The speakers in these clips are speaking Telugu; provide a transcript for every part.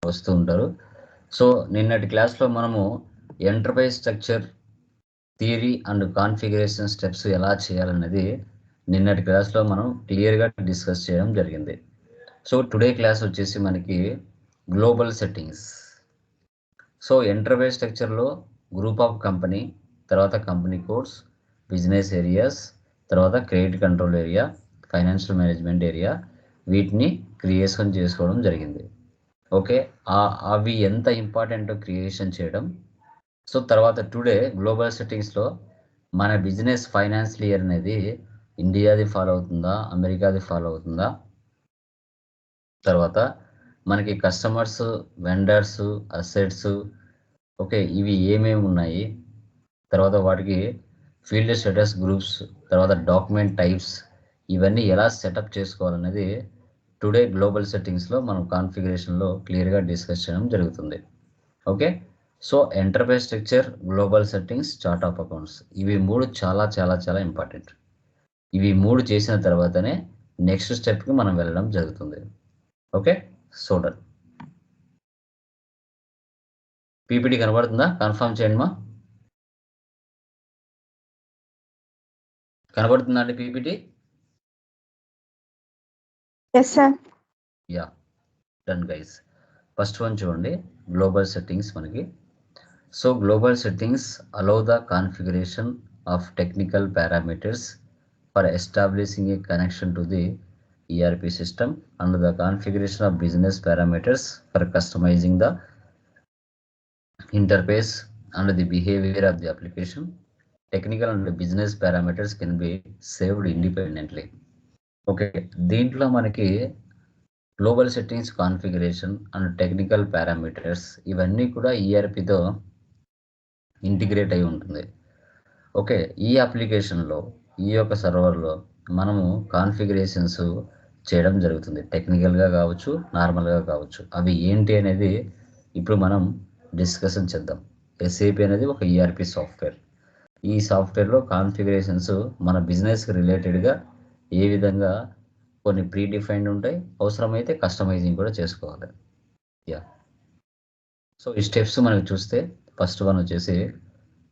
వస్తూ ఉంటారు. సో నిన్నటి క్లాస్లో మనము enterprise structure theory and configuration steps ఎలా చేయాలనేది నిన్నటి క్లాస్లో మనం క్లియర్గా డిస్కస్ చేయడం జరిగింది. సో టుడే క్లాస్ వచ్చేసి మనకి గ్లోబల్ సెట్టింగ్స్. సో ఎంటర్ప్రైజ్ స్ట్రక్చర్లో గ్రూప్ ఆఫ్ కంపెనీ, తర్వాత కంపెనీ కోడ్స్, బిజినెస్ ఏరియాస్, తర్వాత credit control area, financial management area, వీటిని క్రియేషన్ చేసుకోవడం జరిగింది. ఓకే, అవి ఎంత ఇంపార్టెంటో క్రియేషన్ చేయడం. సో తర్వాత టుడే గ్లోబల్ సెట్టింగ్స్లో మన బిజినెస్ ఫైనాన్షియల్ ఇయర్ అనేది ఇండియాది ఫాలో అవుతుందా, అమెరికాది ఫాలో అవుతుందా, తర్వాత మనకి కస్టమర్స్, వెండర్స్, అసెట్స్, ఓకే ఇవి ఏమేమి ఉన్నాయి, తర్వాత వాటికి ఫీల్డ్ స్టేటస్ గ్రూప్స్, తర్వాత డాక్యుమెంట్ టైప్స్, ఇవన్నీ ఎలా సెటప్ చేసుకోవాలనేది టుడే గ్లోబల్ సెట్టింగ్స్లో మనం కాన్ఫిగరేషన్లో క్లియర్గా డిస్కస్ చేయడం జరుగుతుంది. Okay, so enterprise structure, global settings, chart of accounts, ఇవి మూడు చాలా చాలా చాలా ఇంపార్టెంట్. ఇవి మూడు చేసిన తర్వాతనే నెక్స్ట్ స్టెప్కి మనం వెళ్ళడం జరుగుతుంది. ఓకే, చూడండి పీపీటీ కనబడుతుందా? కన్ఫర్మ్ చేయండి మా. కనబడుతుందా అండి PPT? Yes sir. Yeah, done guys. First one చూడండి, గ్లోబల్ సెట్టింగ్స్ మనకి. So global settings allow the configuration of technical parameters for establishing a connection to the ERP system and the configuration of business parameters for customizing the interface and the behavior of the application. Technical and business parameters can be saved independently. Okay, దీంట్లో మనకి global settings, configuration and technical parameters ఇవన్నీ కూడా ఈఆర్పితో ఇంటిగ్రేట్ అయి ఉంటుంది. ఓకే, ఈ అప్లికేషన్లో, ఈ యొక్క సర్వర్లో మనము కాన్ఫిగరేషన్స్ చేయడం జరుగుతుంది. టెక్నికల్గా కావచ్చు, నార్మల్గా కావచ్చు. అవి ఏంటి అనేది ఇప్పుడు మనం డిస్కషన్ చేద్దాం. ఎస్ఏపి అనేది ఒక ఈఆర్పి సాఫ్ట్వేర్. ఈ సాఫ్ట్వేర్లో కాన్ఫిగరేషన్స్ మన బిజినెస్కి రిలేటెడ్గా ఏ విధంగా కొన్ని ప్రీ డిఫైన్డ్ ఉంటాయి, అవసరమైతే కస్టమైజింగ్ కూడా చేసుకోవాలి. యా, సో ఈ స్టెప్స్ మనకి చూస్తే ఫస్ట్ వన్ వచ్చేసి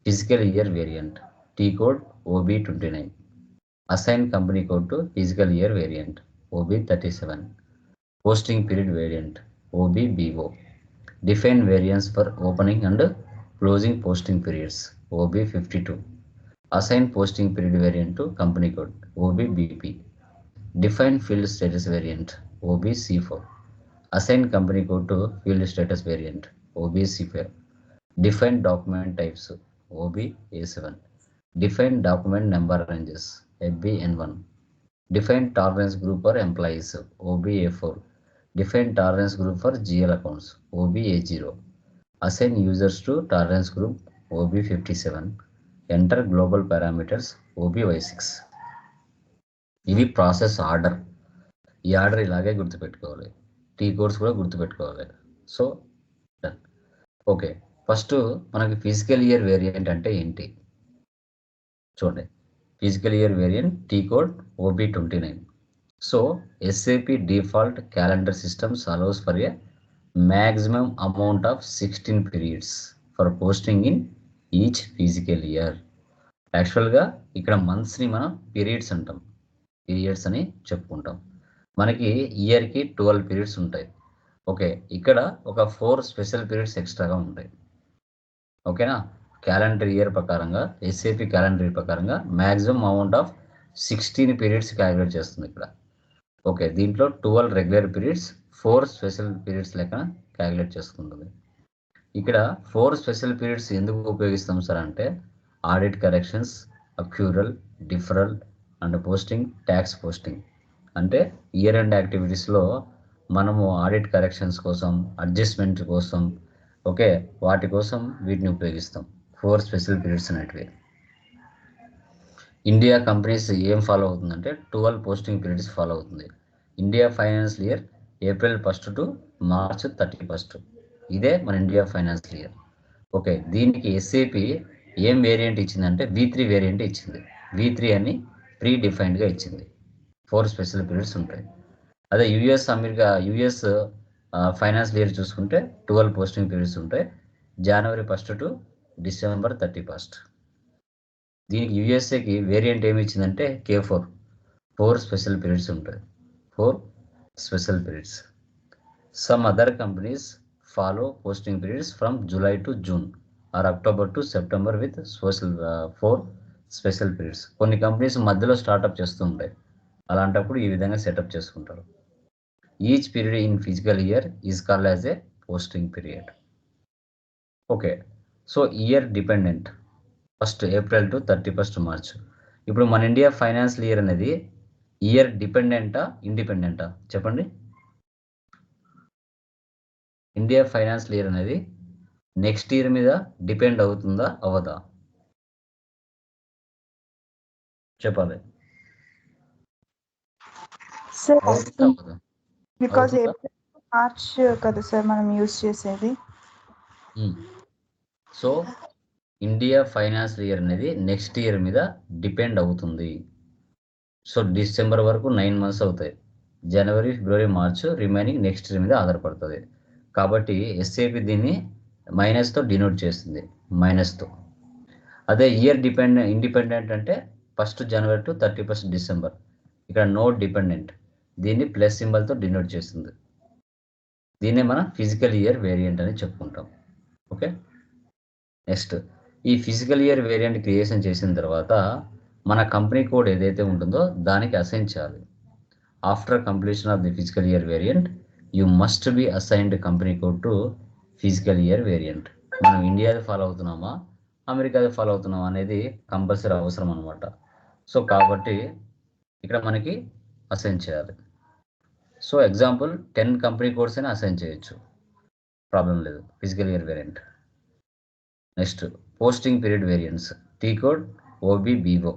physical year variant, T code OB29, assign company code to physical year variant OB37, posting period variant OBBO, define variants for opening and closing posting periods OB52, assign posting period variant to company code OBBP, define field status variant OBC4, assign company code to field status variant OBC5, define document types OBA7, define document number ranges FBN1, define tolerance group for employees OBA4, define tolerance group for GL accounts OBA0, assign users to tolerance group OB57, enter global parameters OBY6. ఇవి ప్రాసెస్ ఆర్డర్. ఈ ఆర్డర్ ఇలాగే గుర్తుపెట్టుకోవాలి. టీ కోడ్స్ కూడా గుర్తుపెట్టుకోవాలి. So done. ఓకే, ఫస్ట్ మనకి ఫిజికల్ ఇయర్ వేరియంట్ అంటే ఏంటి చూడండి. Physical year variant T code OB29. So SAP default calendar systems allows for a maximum amount of 16 periods for posting in each physical year. యాక్చువల్గా ఇక్కడ మంత్స్ని మనం పీరియడ్స్ అంటాం, పీరియడ్స్ అని చెప్పుకుంటాం. మనకి ఇయర్కి 12 periods ఉంటాయి. ఓకే, ఇక్కడ ఒక 4 స్పెషల్ పీరియడ్స్ ఎక్స్ట్రాగా ఉంటాయి. ఓకేనా, క్యాలెండర్ ఇయర్ ప్రకారంగా, SAP క్యాలెండర్ ఇయర్ ప్రకారంగా maximum amount of 16 periods calculate చేస్తుంది ఇక్కడ. ఓకే, దీంట్లో 12 రెగ్యులర్ పీరియడ్స్, 4 స్పెషల్ పీరియడ్స్ లెక్క క్యాలిక్యులేట్ చేసుకుంటుంది. ఇక్కడ 4 స్పెషల్ పీరియడ్స్ ఎందుకు ఉపయోగిస్తాం సార్ అంటే audit corrections, accrual, deferral and posting, tax posting. అంటే ఇయర్ ఎండ్ యాక్టివిటీస్లో మనము ఆడిట్ కరెక్షన్స్ కోసం, అడ్జస్ట్మెంట్ కోసం, ఓకే వాటి కోసం వీటిని ఉపయోగిస్తాం. 4 స్పెషల్ పీరియడ్స్ అనేటివి. ఇండియా కంపెనీస్ ఏం ఫాలో అవుతుందంటే 12 పోస్టింగ్ పీరియడ్స్ ఫాలో అవుతుంది. India financial year April 1st to March 31st. ఇదే మన ఇండియా ఫైనాన్షియల్ ఇయర్. ఓకే, దీనికి SAP ఏం వేరియంట్ ఇచ్చిందంటే V3 వేరియంట్ ఇచ్చింది. V3 అని ప్రీ డిఫైన్డ్గా ఇచ్చింది. 4 స్పెషల్ పీరియడ్స్ ఉంటాయి. అదే యుఎస్ ఫైనాన్షియల్ ఇయర్ చూసుకుంటే 12 పోస్టింగ్ పీరియడ్స్ ఉంటాయి. జనవరి 1 టు డిసెంబర్ 31. దీనికి యూఎస్ఏకి వేరియంట్ ఏమి ఇచ్చిందంటే K4 4 స్పెషల్ పీరియడ్స్ ఉంటాయి. 4 special periods. Some other companies follow posting periods from July to June or October to September with 4 special periods. కొన్ని కంపెనీస్ మధ్యలో స్టార్ట్అప్ చేస్తూ ఉంటాయి. అలాంటప్పుడు ఈ విధంగా సెటప్ చేసుకుంటారు. Each period in physical year is called as a posting period. Okay, so year dependent 1st April to 31st March. ఇప్పుడు మన ఇండియా ఫైనాన్షియల్ ఇయర్ అనేది ఇయర్ డిపెండెంటా ఇండిపెండెంటా చెప్పండి. ఇండియా ఫైనాన్షియల్ ఇయర్ అనేది నెక్స్ట్ ఇయర్ మీద డిపెండ్ అవుతుందా అవ్వదా చెప్పాలి. సార్ అవుతుందా అవ్వదా? బికాజ్ అవుతుందా? ఏప్రిల్ మార్చ్ కదా సార్ మనం యూజ్ చేసేది. సో ఇండియా ఫైనాన్షియల్ ఇయర్ అనేది నెక్స్ట్ ఇయర్ మీద డిపెండ్ అవుతుంది. సో డిసెంబర్ వరకు 9 months అవుతాయి. జనవరి, ఫిబ్రవరి, మార్చ్ రిమైనింగ్ నెక్స్ట్ ఇయర్ మీద ఆధారపడుతుంది. కాబట్టి ఎస్ఏపి దీన్ని మైనస్తో డినోట్ చేస్తుంది, మైనస్తో. అదే ఇయర్ ఇండిపెండెంట్ అంటే 1st January to 31st December. ఇక్కడ నో డిపెండెంట్, దీన్ని ప్లస్ సింబల్తో డినోట్ చేస్తుంది. దీన్నే మనం ఫిజికల్ ఇయర్ వేరియంట్ అని చెప్పుకుంటాం. ఓకే, నెక్స్ట్ ఈ ఫిజికల్ ఇయర్ వేరియంట్ క్రియేషన్ చేసిన తర్వాత మన కంపెనీ కోడ్ ఏదైతే ఉంటుందో దానికి అసైన్ చేయాలి. After completion of the physical year variant you must be assigned company code to physical year variant. మనం ఇండియాది ఫాలో అవుతున్నామా అమెరికాది ఫాలో అవుతున్నామా అనేది కంపల్సరీ అవసరం అనమాట. సో కాబట్టి ఇక్కడ మనకి అసైన్ చేయాలి. సో ఎగ్జాంపుల్ 10 కంపెనీ కోడ్స్ అయినా అసైన్ చేయొచ్చు, ప్రాబ్లం లేదు. Physical year variant. Next posting period variants. T code OBBO.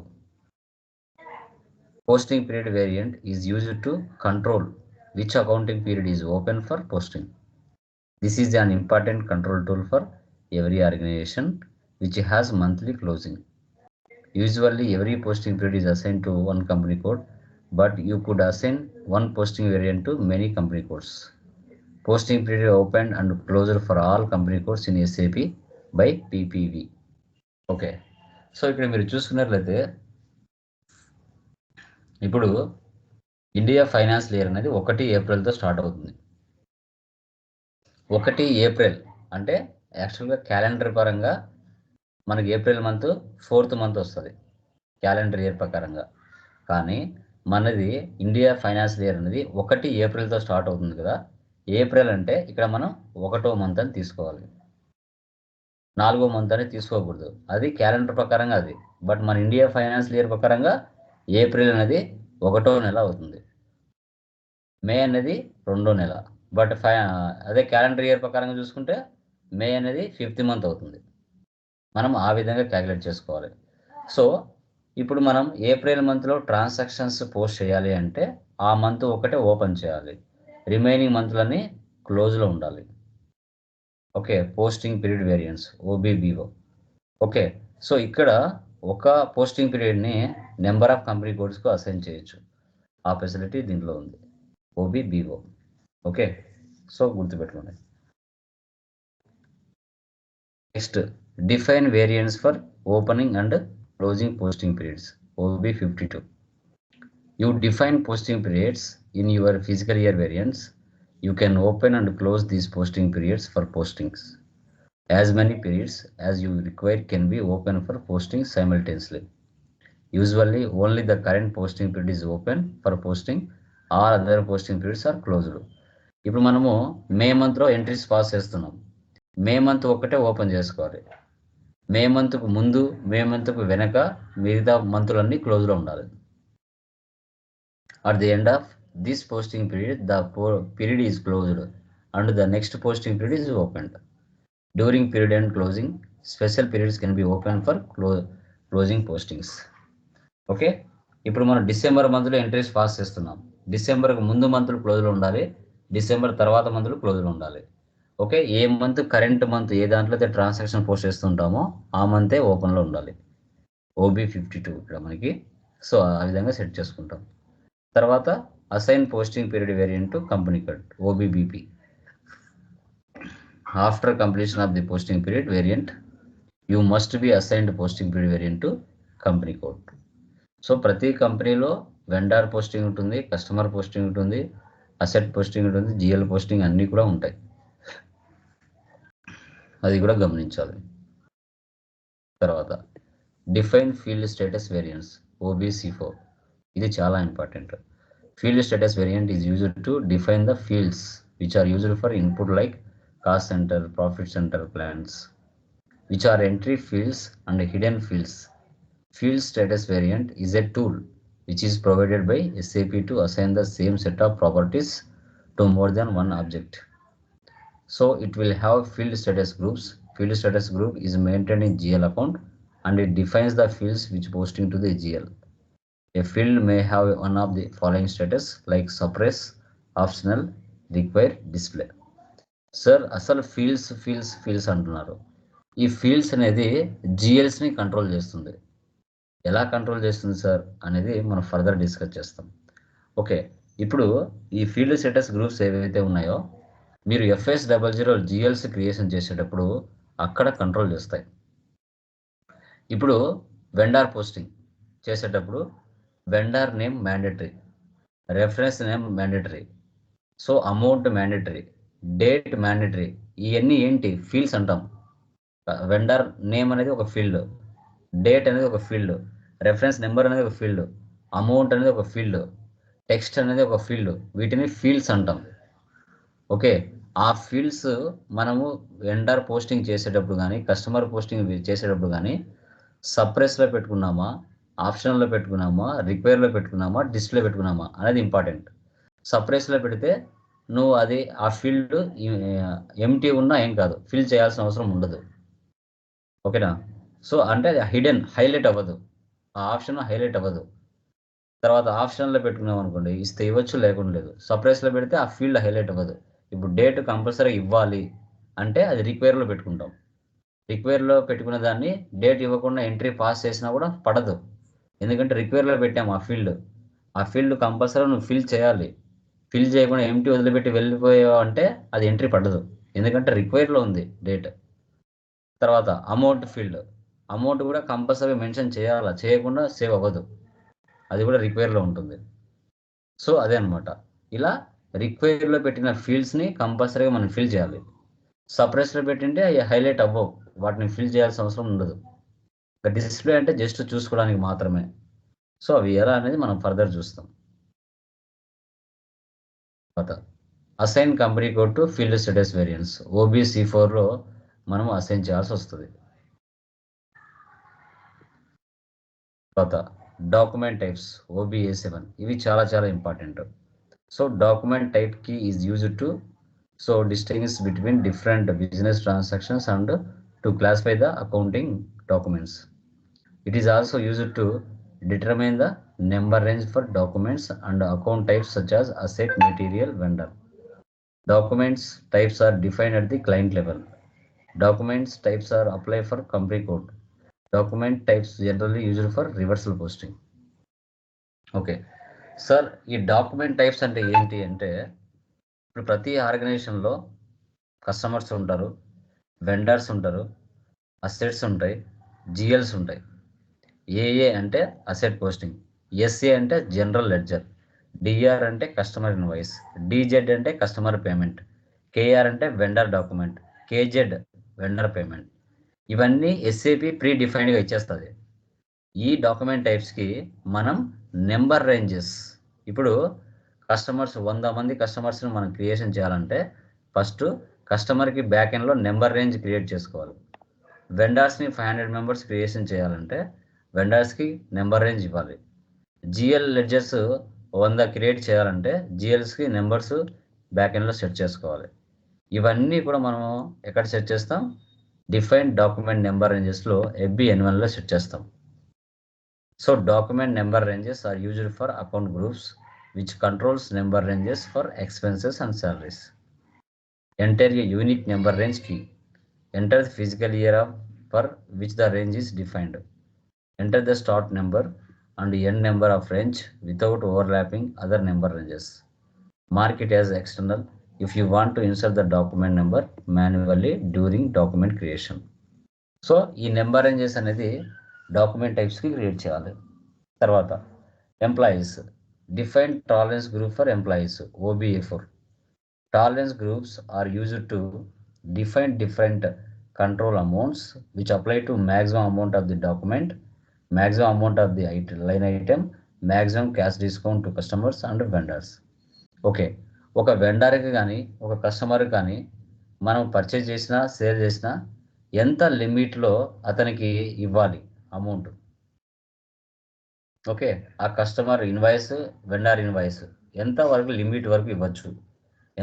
Posting period variant is used to control which accounting period is open for posting. This is an important control tool for every organization which has monthly closing. Usually every posting period is assigned to one company code, but you could assign one posting variant to many company codes. Posting period opened and closed for all company codes in SAP by PPV. Okay, so ఇక్కడ మీరు చూసుకున్నట్లయితే ఇప్పుడు ఇండియా ఫైనాన్షియల్ ఇయర్ అనేది 1 ఏప్రిల్తో స్టార్ట్ అవుతుంది. 1 ఏప్రిల్ అంటే యాక్చువల్గా క్యాలెండర్ పరంగా మనకి ఏప్రిల్ మంత్ 4th month వస్తుంది క్యాలెండర్ ఇయర్ ప్రకారంగా. కానీ మనది ఇండియా ఫైనాన్షియల్ ఇయర్ అనేది 1 ఏప్రిల్తో స్టార్ట్ అవుతుంది కదా. ఏప్రిల్ అంటే ఇక్కడ మనం 1వ month అని తీసుకోవాలి, 4వ month అని తీసుకోకూడదు. అది క్యాలెండర్ ప్రకారంగా అది. బట్ మన ఇండియా ఫైనాన్షియల్ ఇయర్ ప్రకారంగా ఏప్రిల్ అనేది 1వ నెల అవుతుంది, మే అనేది 2వ నెల. బట్ అదే క్యాలెండర్ ఇయర్ ప్రకారంగా చూసుకుంటే మే అనేది 5th month అవుతుంది. మనం ఆ విధంగా క్యాలిక్యులేట్ చేసుకోవాలి. సో ఇప్పుడు మనం ఏప్రిల్ మంత్లో ట్రాన్సాక్షన్స్ పోస్ట్ చేయాలి అంటే ఆ మంత్ ఒకటే ఓపెన్ చేయాలి, రిమైనింగ్ మంత్లన్నీ క్లోజ్లో ఉండాలి. Okay, posting period variants OBBO. Okay, so ఇక్కడ ఒక పోస్టింగ్ పీరియడ్ని నెంబర్ ఆఫ్ కంపెనీ కోడ్స్కు అసైన్ చేయొచ్చు. ఆ ఫెసిలిటీ దీంట్లో ఉంది, OBBO. ఓకే, సో గుర్తుపెట్టుకోండి. Next define variants for opening and closing posting periods OB52. You define posting periods in your physical year variants. You can open and close these posting periods for postings. As many periods as you require can be open for posting simultaneously. Usually only the current posting period is open for posting. All other posting periods are closed. ఇప్పుడు మనము మే మంత్లో ఎంట్రీస్ పాస్ చేస్తున్నాం. మే మంత్ ఒక్కటే ఓపెన్ చేసుకోవాలి. మే మంత్కు ముందు, మే మంత్కు వెనక మిగతా మంతులన్నీ క్లోజ్లో ఉండాలి. At the end of this posting period, the period is closed and the next posting period is opened. During period and closing, special periods can be opened for closing postings. Okay, ఇప్పుడు మనం డిసెంబర్ మంత్లో ఎంట్రీస్ పాస్ చేస్తున్నాం. డిసెంబర్కి ముందు మంత్లు క్లోజ్లో ఉండాలి, డిసెంబర్ తర్వాత మంత్లు క్లోజ్లో ఉండాలి. ఓకే, ఏ మంత్ కరెంట్ మంత్ ఏ దాంట్లో అయితే ట్రాన్సాక్షన్ పోస్ట్ చేస్తుంటామో ఆ మంతే ఓపెన్లో ఉండాలి. OB52 ఇక్కడ మనకి. సో ఆ విధంగా సెట్ చేసుకుంటాం. తర్వాత assign posting period variant company code OBBP. After completion of the posting period variant, you must be assigned posting period variant to company code. So ప్రతి కంపెనీలో వెండార్ పోస్టింగ్ ఉంటుంది, కస్టమర్ పోస్టింగ్ ఉంటుంది, అసెట్ పోస్టింగ్ ఉంటుంది, జిఎల్ పోస్టింగ్ అన్నీ కూడా ఉంటాయి. అది కూడా గమనించాలి. తర్వాత define field status variance OBC4. ఇది చాలా important. Field status variant is used to define the fields which are used for input like cost centre, profit centre plans, which are entry fields and hidden fields. Field status variant is a tool which is provided by SAP to assign the same set of properties to more than one object. So it will have field status groups. Field status group is maintained in GL account and it defines the fields which posting to the GL. A field may have one of the following status like suppress, optional, require, display. Sir, అసలు ఫీల్డ్స్ అంటున్నారు. ఈ ఫీల్డ్స్ అనేది జిఎల్స్ని కంట్రోల్ చేస్తుంది. ఎలా కంట్రోల్ చేస్తుంది సార్ అనేది మనం ఫర్దర్ డిస్కస్ చేస్తాం. ఓకే, ఇప్పుడు ఈ ఫీల్డ్ స్టేటస్ గ్రూప్స్ ఏవైతే ఉన్నాయో మీరు FS00 జిఎల్స్ క్రియేషన్ చేసేటప్పుడు అక్కడ కంట్రోల్ చేస్తాయి. ఇప్పుడు వెండార్ పోస్టింగ్ చేసేటప్పుడు vendor name mandatory, reference name mandatory, so amount mandatory, date mandatory. ఇవన్నీ ఏంటి ఫీల్డ్స్ అంటాం. వెండర్ నేమ్ అనేది ఒక ఫీల్డ్, డేట్ అనేది ఒక ఫీల్డ్, రెఫరెన్స్ నెంబర్ అనేది ఒక ఫీల్డ్, అమౌంట్ అనేది ఒక ఫీల్డ్, టెక్స్ట్ అనేది ఒక ఫీల్డ్. వీటిని ఫీల్డ్స్ అంటాం. ఓకే, ఆ ఫీల్డ్స్ మనము వెండర్ పోస్టింగ్ చేసేటప్పుడు కానీ కస్టమర్ పోస్టింగ్ చేసేటప్పుడు కానీ సప్రెస్లో పెట్టుకున్నామా, ఆప్షన్లో పెట్టుకున్నామా, రిక్వైర్లో పెట్టుకున్నామా, డిస్ప్లే పెట్టుకున్నామా అనేది ఇంపార్టెంట్. సప్రెస్లో పెడితే నువ్వు అది ఆ ఫీల్డ్ ఎంటీ ఉన్నా ఏం కాదు, ఫిల్ చేయాల్సిన అవసరం ఉండదు. ఓకేనా? సో అంటే అది హిడెన్, హైలైట్ అవ్వదు, ఆ ఆప్షన్ హైలైట్ అవ్వదు. తర్వాత ఆప్షన్లో పెట్టుకున్నాం అనుకోండి, ఇస్తే ఇవ్వచ్చు, లేకుండా లేదు. సప్రెస్లో పెడితే ఆ ఫీల్డ్ హైలైట్ అవ్వదు. ఇప్పుడు డేట్ కంపల్సరీ ఇవ్వాలి అంటే అది రిక్వైర్లో పెట్టుకుంటాం. రిక్వైర్లో పెట్టుకున్న దాన్ని డేట్ ఇవ్వకుండా ఎంట్రీ పాస్ చేసినా కూడా పడదు, ఎందుకంటే రిక్వైర్లో పెట్టాము ఆ ఫీల్డ్ కంపల్సరీ నువ్వు ఫిల్ చేయాలి. ఫిల్ చేయకుండా ఎంటీ వదిలిపెట్టి వెళ్ళిపోయావు అంటే అది ఎంట్రీ పడదు, ఎందుకంటే రిక్వైర్లో ఉంది డేట్. తర్వాత అమౌంట్ ఫీల్డ్, అమౌంట్ కూడా కంపల్సరీ మెన్షన్ చేయాలా, చేయకుండా సేవ్ అవ్వదు, అది కూడా రిక్వైర్లో ఉంటుంది. సో అదే అనమాట. ఇలా రిక్వైర్లో పెట్టిన ఫీల్డ్స్ని కంపల్సరీగా మనం ఫిల్ చేయాలి. సప్రెస్లో పెట్టింటే అవి హైలైట్ అవ్వవు, వాటిని ఫిల్ చేయాల్సిన అవసరం ఉండదు. డిస్ప్లే అంటే జస్ట్ చూసుకోవడానికి మాత్రమే. సో అవి ఎలా అనేది మనం ఫర్దర్ చూస్తాం. తర్వాత assign company code to field status variants OBC4లో మనం అసైన్ చేయాల్సి వస్తుంది. తర్వాత డాక్యుమెంట్ టైప్స్ OBA7, ఇవి చాలా చాలా important. So document type key is used to distinguish between different business transactions and to classify the accounting documents. It is also used to determine the number range for documents and account types such as asset, material, vendor. Documents types are defined at the client level. Documents types are applied for company code. Document types generally used for reversal posting. Okay sir, ఈ డాక్యుమెంట్ టైప్స్ అంటే ఏంటి అంటే, ఇప్పుడు ప్రతి ఆర్గనైజేషన్లో కస్టమర్స్ ఉంటారు, వెండర్స్ ఉంటారు, అసెట్స్ ఉంటాయి, జిఎల్స్ ఉంటాయి. ఏఏ అంటే అసెట్ పోస్టింగ్, ఎస్ఏ అంటే జనరల్ లెడ్జర్, డిఆర్ అంటే కస్టమర్ ఇన్వాయిస్, డిజెడ్ అంటే కస్టమర్ పేమెంట్, కేఆర్ అంటే vendor document, KZ vendor payment. ఇవన్నీ SAP ప్రీ డిఫైన్డ్గా ఇచ్చేస్తుంది. ఈ డాక్యుమెంట్ టైప్స్కి మనం నెంబర్ రేంజెస్, ఇప్పుడు కస్టమర్స్ 100 మంది కస్టమర్స్ని మనం క్రియేషన్ చేయాలంటే ఫస్ట్ కస్టమర్కి బ్యాక్ ఎండ్లో నెంబర్ రేంజ్ క్రియేట్ చేసుకోవాలి. వెండర్స్ని 500 మెంబర్స్ క్రియేషన్ చేయాలంటే వెండర్స్కి నెంబర్ రేంజ్ ఇవ్వాలి. జిఎల్ లెడ్జర్స్ 100 క్రియేట్ చేయాలంటే జిఎల్స్కి నెంబర్స్ బ్యాక్ ఎండ్లో సెట్ చేసుకోవాలి. ఇవన్నీ కూడా మనం ఎక్కడ సెట్ చేస్తాం, డిఫైన్డ్ డాక్యుమెంట్ నెంబర్ రేంజెస్లో FBN1లో సెట్ చేస్తాం. So document number ranges are used for account groups which controls number ranges for expenses and salaries. Enter a unique number range key. Enter the physical year for which the range is defined. Enter the start number and end number of range without overlapping other number ranges. Mark it as external. if you want to insert the document number manually during document creation. So ఈ నెంబర్ రేంజెస్ అనేది డాక్యుమెంట్ టైప్స్కి క్రియేట్ చేయాలి. తర్వాత employees, define tolerance group for employees OBA4. Tolerance groups are used to define different control amounts which apply to maximum amount of the document, maximum amount of the line item, maximum cash discount to customers and vendors. Okay, ఒక వెండర్కి కానీ ఒక కస్టమర్కి కానీ మనం పర్చేజ్ చేసినా సేల్ చేసినా ఎంత లిమిట్లో అతనికి ఇవ్వాలి అమౌంట్. ఓకే, ఆ కస్టమర్ ఇన్వాయిస్, వెండర్ ఇన్వాయిస్ ఎంత వరకు లిమిట్ వరకు ఇవ్వచ్చు,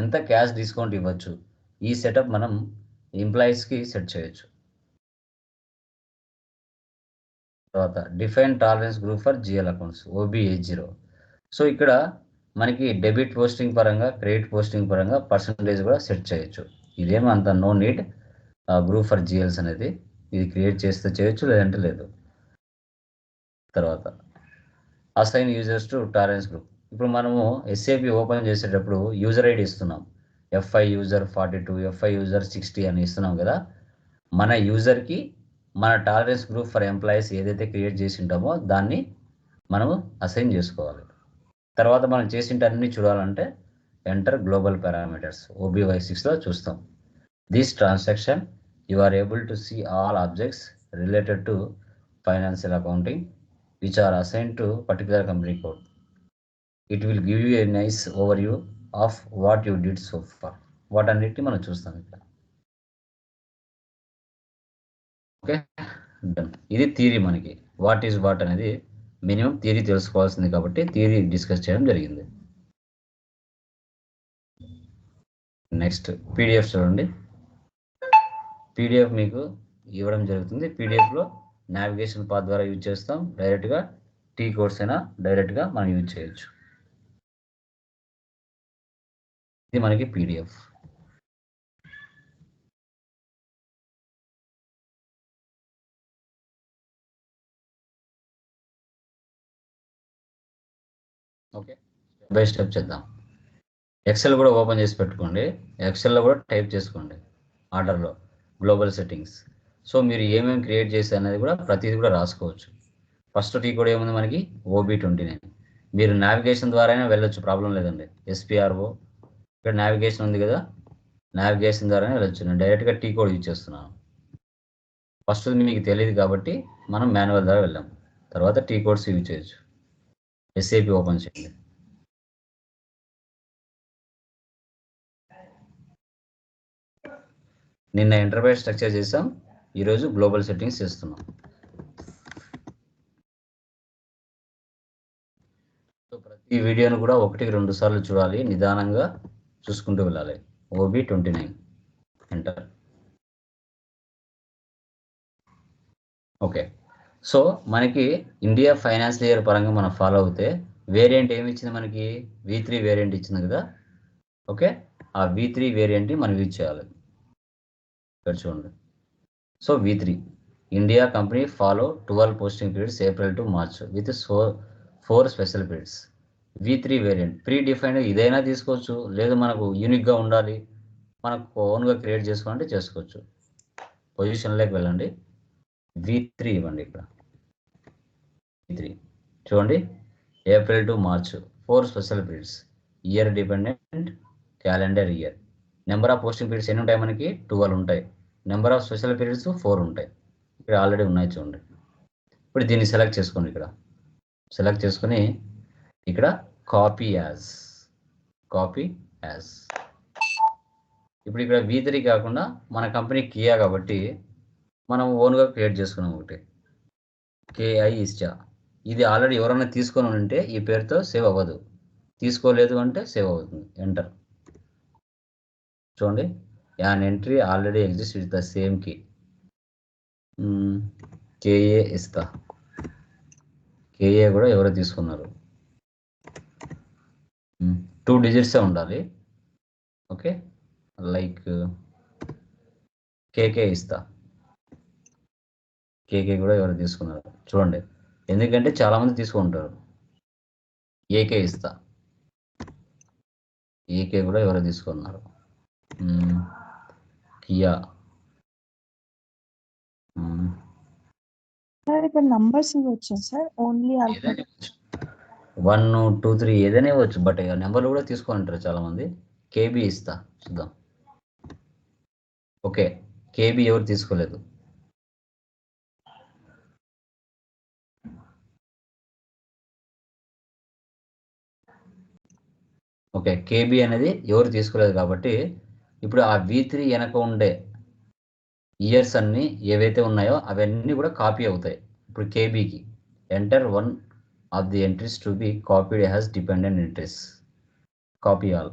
ఎంత క్యాష్ డిస్కౌంట్ ఇవ్వచ్చు, ఈ సెటప్ మనం ఎంప్లాయీస్కి సెట్ చేయొచ్చు. తర్వాత define tolerance group for GL accounts OB80. So ఇక్కడ మనకి డెబిట్ పోస్టింగ్ పరంగా, క్రెడిట్ పోస్టింగ్ పరంగా పర్సంటేజ్ కూడా సెట్ చేయొచ్చు. ఇదేమో అంత no need group for GLs అనేది, ఇది క్రియేట్ చేస్తే చేయొచ్చు, లేదంటే లేదు. తర్వాత assign users to tolerance group. ఇప్పుడు మనము SAP ఓపెన్ చేసేటప్పుడు యూజర్ ఐడి ఇస్తున్నాం, FI యూజర్ 42, FI యూజర్ 60 అని ఇస్తున్నాం కదా. మన యూజర్కి మన టాలరెన్స్ గ్రూప్ ఫర్ ఎంప్లాయీస్ ఏదైతే క్రియేట్ చేసి ఉంటామో దాన్ని మనము అసైన్ చేసుకోవాలి. తర్వాత మనం చేసింటే అన్ని చూడాలంటే ఎంటర్ గ్లోబల్ పారామీటర్స్ OBY6లో చూస్తాం. This transaction you are able to see all objects related to financial accounting which are assign to particular company code. It will give you a nice overview of what you did so far. వాటన్నిటిని మనం చూస్తాం ఇక్కడ. Okay, done. ఇది థియరీ. మనకి వాట్ ఈజ్ వాట్ అనేది మినిమం థియరీ తెలుసుకోవాల్సింది కాబట్టి థియరీ డిస్కస్ చేయడం జరిగింది. నెక్స్ట్ PDF చూడండి. PDF మీకు ఇవ్వడం జరుగుతుంది. PDFలో నావిగేషన్ పాత్ ద్వారా యూజ్ చేస్తాం. డైరెక్ట్గా T కోడ్స్ అయినా డైరెక్ట్గా మనం యూజ్ చేయొచ్చు. ఇది మనకి PDF. Okay, step by step చేద్దాం. ఎక్సెల్ కూడా ఓపెన్ చేసి పెట్టుకోండి. ఎక్సెల్లో కూడా టైప్ చేసుకోండి ఆర్డర్లో గ్లోబల్ సెట్టింగ్స్. సో మీరు ఏమేమి క్రియేట్ చేశారు అనేది కూడా ప్రతిదీ కూడా రాసుకోవచ్చు. ఫస్ట్ T కూడా ఏముంది మనకి OB29. మీరు నావిగేషన్ ద్వారానే వెళ్ళొచ్చు, ప్రాబ్లం లేదండి. SPRO ఇక్కడ నావిగేషన్ ఉంది కదా, నావిగేషన్ ద్వారానే వెళ్ళొచ్చు. నేను డైరెక్ట్గా T కోడ్ యూజ్ చేస్తున్నాను. ఫస్ట్ మీకు తెలియదు కాబట్టి మనం మాన్యువల్ ద్వారా వెళ్ళాం. తర్వాత T కోడ్స్ యూజ్ చేయొచ్చు. SAP ఓపెన్ చేయండి. నిన్న ఎంటర్ప్రైజ్ స్ట్రక్చర్ చేసాం, ఈరోజు గ్లోబల్ సెట్టింగ్స్ చేస్తున్నాం. సో ప్రతి వీడియోను కూడా 1-2 సార్లు చూడాలి, నిదానంగా చూసుకుంటూ వెళ్ళాలి. OB29 enter. ఓకే, సో మనకి ఇండియా ఫైనాన్షియల్ ఇయర్ పరంగా మనం ఫాలో అవుతే వేరియంట్ ఏమి ఇచ్చింది మనకి, V3 వేరియంట్ ఇచ్చింది కదా. ఓకే, ఆ V3 వేరియంట్ మనం యూజ్ చేయాలి. ఇక్కడ చూడండి. So V3 India company follow 12 posting periods April to March with 4 special periods. V3 variant pre defined ఇదైనా తీసుకోవచ్చు, లేదు మనకు యూనిక్గా ఉండాలి, మనకు ఓన్గా క్రియేట్ చేసుకోవాలంటే చేసుకోవచ్చు. పొజిషన్లోకి వెళ్ళండి, V3 ఇవ్వండి. ఇక్కడ V3 చూడండి, April to March 4 special periods, year dependent, calendar year. Number of posting periods ఎన్ని ఉంటాయి మనకి, 12 ఉంటాయి. నెంబర్ ఆఫ్ స్పెషల్ పీరియడ్స్ 4 ఉంటాయి. ఇక్కడ ఆల్రెడీ ఉన్నాయి చూడండి. ఇప్పుడు దీన్ని సెలెక్ట్ చేసుకోండి. ఇక్కడ సెలెక్ట్ చేసుకొని ఇక్కడ కాపీ యాజ్. ఇప్పుడు ఇక్కడ V3 కాకుండా మన కంపెనీ కియా కాబట్టి మనం ఓన్గా క్రియేట్ చేసుకున్నాం. ఒకటి KI ఇస్టా. ఇది ఆల్రెడీ ఎవరైనా తీసుకొని ఉంటే ఈ పేరుతో సేవ్ అవ్వదు, తీసుకోలేదు అంటే సేవ్ అవుతుంది. ఎంటర్ చూడండి, an entry already exist with the same key. KA ఇస్తా. KA కూడా ఎవరో తీసుకున్నారు, 2 digits ఉండాలి. ఓకే, లైక్ KK ఇస్తా. KK కూడా ఎవరు తీసుకున్నారు చూడండి, ఎందుకంటే చాలామంది తీసుకుంటారు. AK ఇస్తా. ఏకే కూడా ఎవరో తీసుకున్నారు. కియా. సార్ ఇక్కడ నంబర్స్ ఇవ్వచ్చు సార్, ఓన్లీ ఆల్ఫాబెట్ 1, 2, 3 ఏదైనా ఇవ్వచ్చు, బట్ నెంబర్లు కూడా తీసుకుంటారు చాలా మంది. కేబీ ఇస్తా, చూద్దాం. ఓకే, కేబీ ఎవరు తీసుకోలేదు. ఓకే, కేబీ అనేది ఎవరు తీసుకోలేదు కాబట్టి ఇప్పుడు ఆ V3 వెనక ఉండే ఇయర్స్ అన్ని ఏవైతే ఉన్నాయో అవన్నీ కూడా కాపీ అవుతాయి. ఇప్పుడు కేబీకి enter 1 of the entries to be copied has dependent entries, copy all.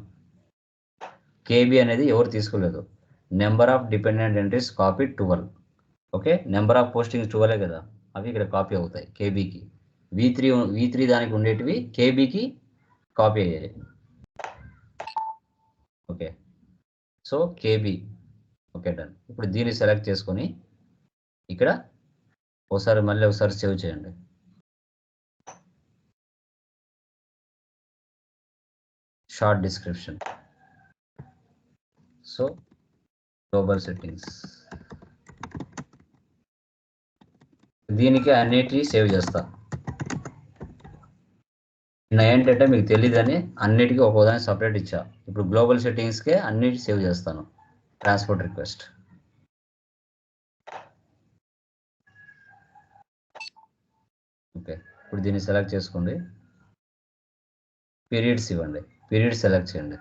K B అనేది ఎవరు తీసుకోలేదు. Number of dependent entries copy 12. Okay, number of postings 12 కదా, అవి ఇక్కడ కాపీ అవుతాయి కేబీకి. V3 దానికి ఉండేటివి కేబీకి కాపీ అయ్యాయి. Okay, so KB. Okay, done. ఇప్పుడు దీన్ని సెలెక్ట్ చేసుకొని ఇక్కడ మళ్ళీ ఒకసారి సేవ్ చేయండి. Short description. So global settings, దీనికి అన్నిటి సేవ్ చేస్తా. ఏంటంటే మీకు తెలియదని అన్నిటికీ ఒక్కోదాన్ని సపరేట్ ఇచ్చా. ఇప్పుడు గ్లోబల్ సెట్టింగ్స్కే అన్నిటి సేవ్ చేస్తాను. Transport request. ఓకే, ఇప్పుడు దీన్ని సెలెక్ట్ చేసుకోండి. పీరియడ్స్ ఇవ్వండి, పీరియడ్ సెలెక్ట్ చేయండి.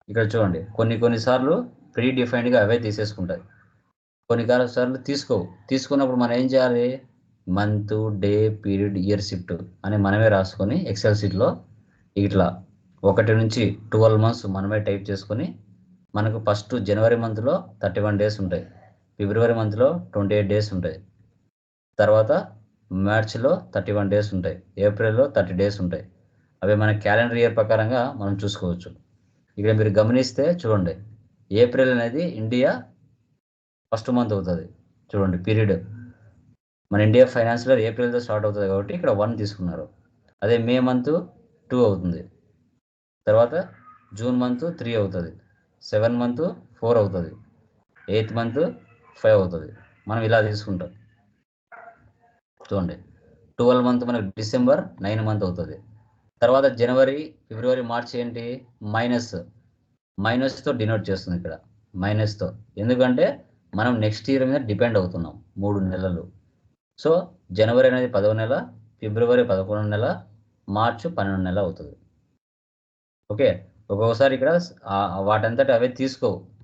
ఇక్కడ చూడండి, కొన్నిసార్లు ప్రీ డిఫైన్డ్గా అవే తీసేసుకుంటాయి, సార్లు తీసుకున్నప్పుడు మనం ఏం చేయాలి, month, day, period, year, shift అని మనమే రాసుకొని ఎక్సెల్ షీట్లో ఇట్లా 1 నుంచి 12 మంత్స్ మనమే టైప్ చేసుకొని, మనకు ఫస్ట్ జనవరి మంత్లో 31 డేస్ ఉంటాయి, ఫిబ్రవరి మంత్లో 28 డేస్ ఉంటాయి, తర్వాత మార్చిలో 31 డేస్ ఉంటాయి, ఏప్రిల్లో 30 డేస్ ఉంటాయి. అవి మన క్యాలెండర్ ఇయర్ ప్రకారంగా మనం చూసుకోవచ్చు. ఇక్కడ మీరు గమనిస్తే చూడండి, ఏప్రిల్ అనేది ఇండియా ఫస్ట్ మంత్ అవుతుంది. చూడండి పీరియడ్, మన ఇండియా ఫైనాన్షియల్ ఇయర్ ఏప్రిల్తో స్టార్ట్ అవుతుంది కాబట్టి ఇక్కడ 1 తీసుకున్నారు. అదే మే మంత్ 2 అవుతుంది, తర్వాత జూన్ మంత్ 3 అవుతుంది, 7 మంత్ 4 అవుతుంది, 8th మంత్ 5 అవుతుంది. మనం ఇలా తీసుకుంటాం. చూడండి 12 మంత్ మనకు డిసెంబర్ 9 మంత్ అవుతుంది. తర్వాత జనవరి, ఫిబ్రవరి, మార్చ్ ఏంటి, మైనస్తో డినోట్ చేస్తుంది ఇక్కడ, మైనస్తో. ఎందుకంటే మనం నెక్స్ట్ ఇయర్ మీద డిపెండ్ అవుతున్నాం 3 నెలలు. సో జనవరి అనేది 10వ నెల, ఫిబ్రవరి 11వ నెల, మార్చ్ 12వ నెల అవుతుంది. ఓకే, ఒక్కొక్కసారి ఇక్కడ వాటంతటి అవే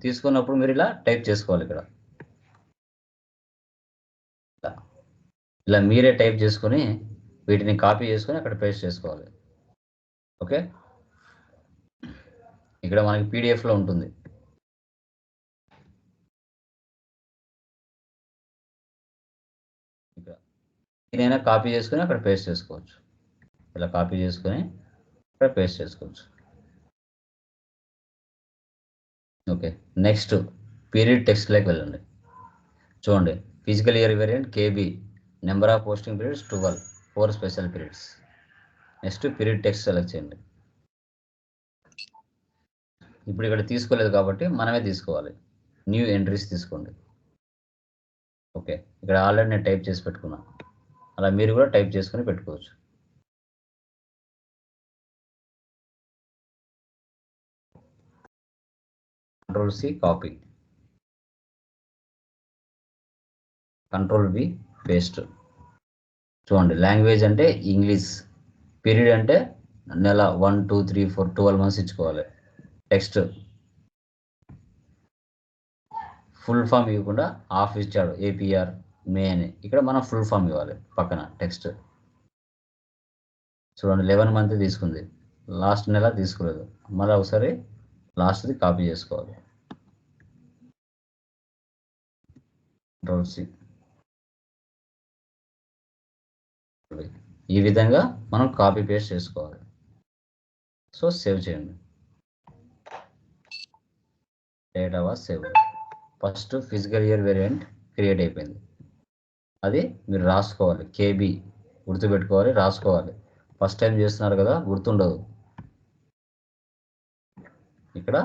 తీసుకున్నప్పుడు మీరు ఇలా టైప్ చేసుకోవాలి. ఇక్కడ ఇలా మీరే టైప్ చేసుకొని వీటిని కాపీ చేసుకొని అక్కడ పేస్ట్ చేసుకోవాలి. ఓకే, ఇక్కడ మనకి పీడిఎఫ్లో ఉంటుంది. ఇక్కడ దీనైనా కాపీ చేసుకొని అక్కడ పేస్ట్ చేసుకోవచ్చు. ఇలా కాపీ చేసుకొని అక్కడ పేస్ట్ చేసుకోవచ్చు. ఓకే, నెక్స్ట్ పీరియడ్ టెక్స్ట్లోకి వెళ్ళండి. చూడండి, physical year variant KB, number of posting periods 12, 4 special periods. Next period text select చేయండి. ఇప్పుడు ఇక్కడ తీసుకోలేదు కాబట్టి మనమే తీసుకోవాలి. న్యూ ఎంట్రీస్ తీసుకోండి. ఓకే, ఇక్కడ ఆల్రెడీ నేను టైప్ చేసి పెట్టుకున్నా, అలా మీరు కూడా టైప్ చేసుకొని పెట్టుకోవచ్చు. Ctrl+C copy, Ctrl+V paste. చూడండి, లాంగ్వేజ్ అంటే ఇంగ్లీష్, పీరియడ్ అంటే నెల 1, 2, 3, 4, 12 మంత్స్ ఇచ్చుకోవాలి. టెక్స్ట్ ఫుల్ ఫామ్ ఇవ్వకుండా హాఫ్ ఇచ్చాడు, ఏపీఆర్ మే అని. ఇక్కడ మనం ఫుల్ ఫామ్ ఇవ్వాలి పక్కన టెక్స్ట్. చూడండి 11 మంత్ తీసుకుంది, లాస్ట్ నెల తీసుకోలేదు. మళ్ళీ ఒకసారి లాస్ట్ది కాపీ చేసుకోవాలి. Ctrl+C. ఈ విధంగా మనం కాపీ పేస్ట్ చేసుకోవాలి. సో సేవ్ చేయండి. Data was save. First physical year variant create అయిపోయింది. అది మీరు రాసుకోవాలి, కేబీ గుర్తుపెట్టుకోవాలి, రాసుకోవాలి. ఫస్ట్ టైం చేస్తున్నారు కదా, గుర్తుండదు. ఇక్కడ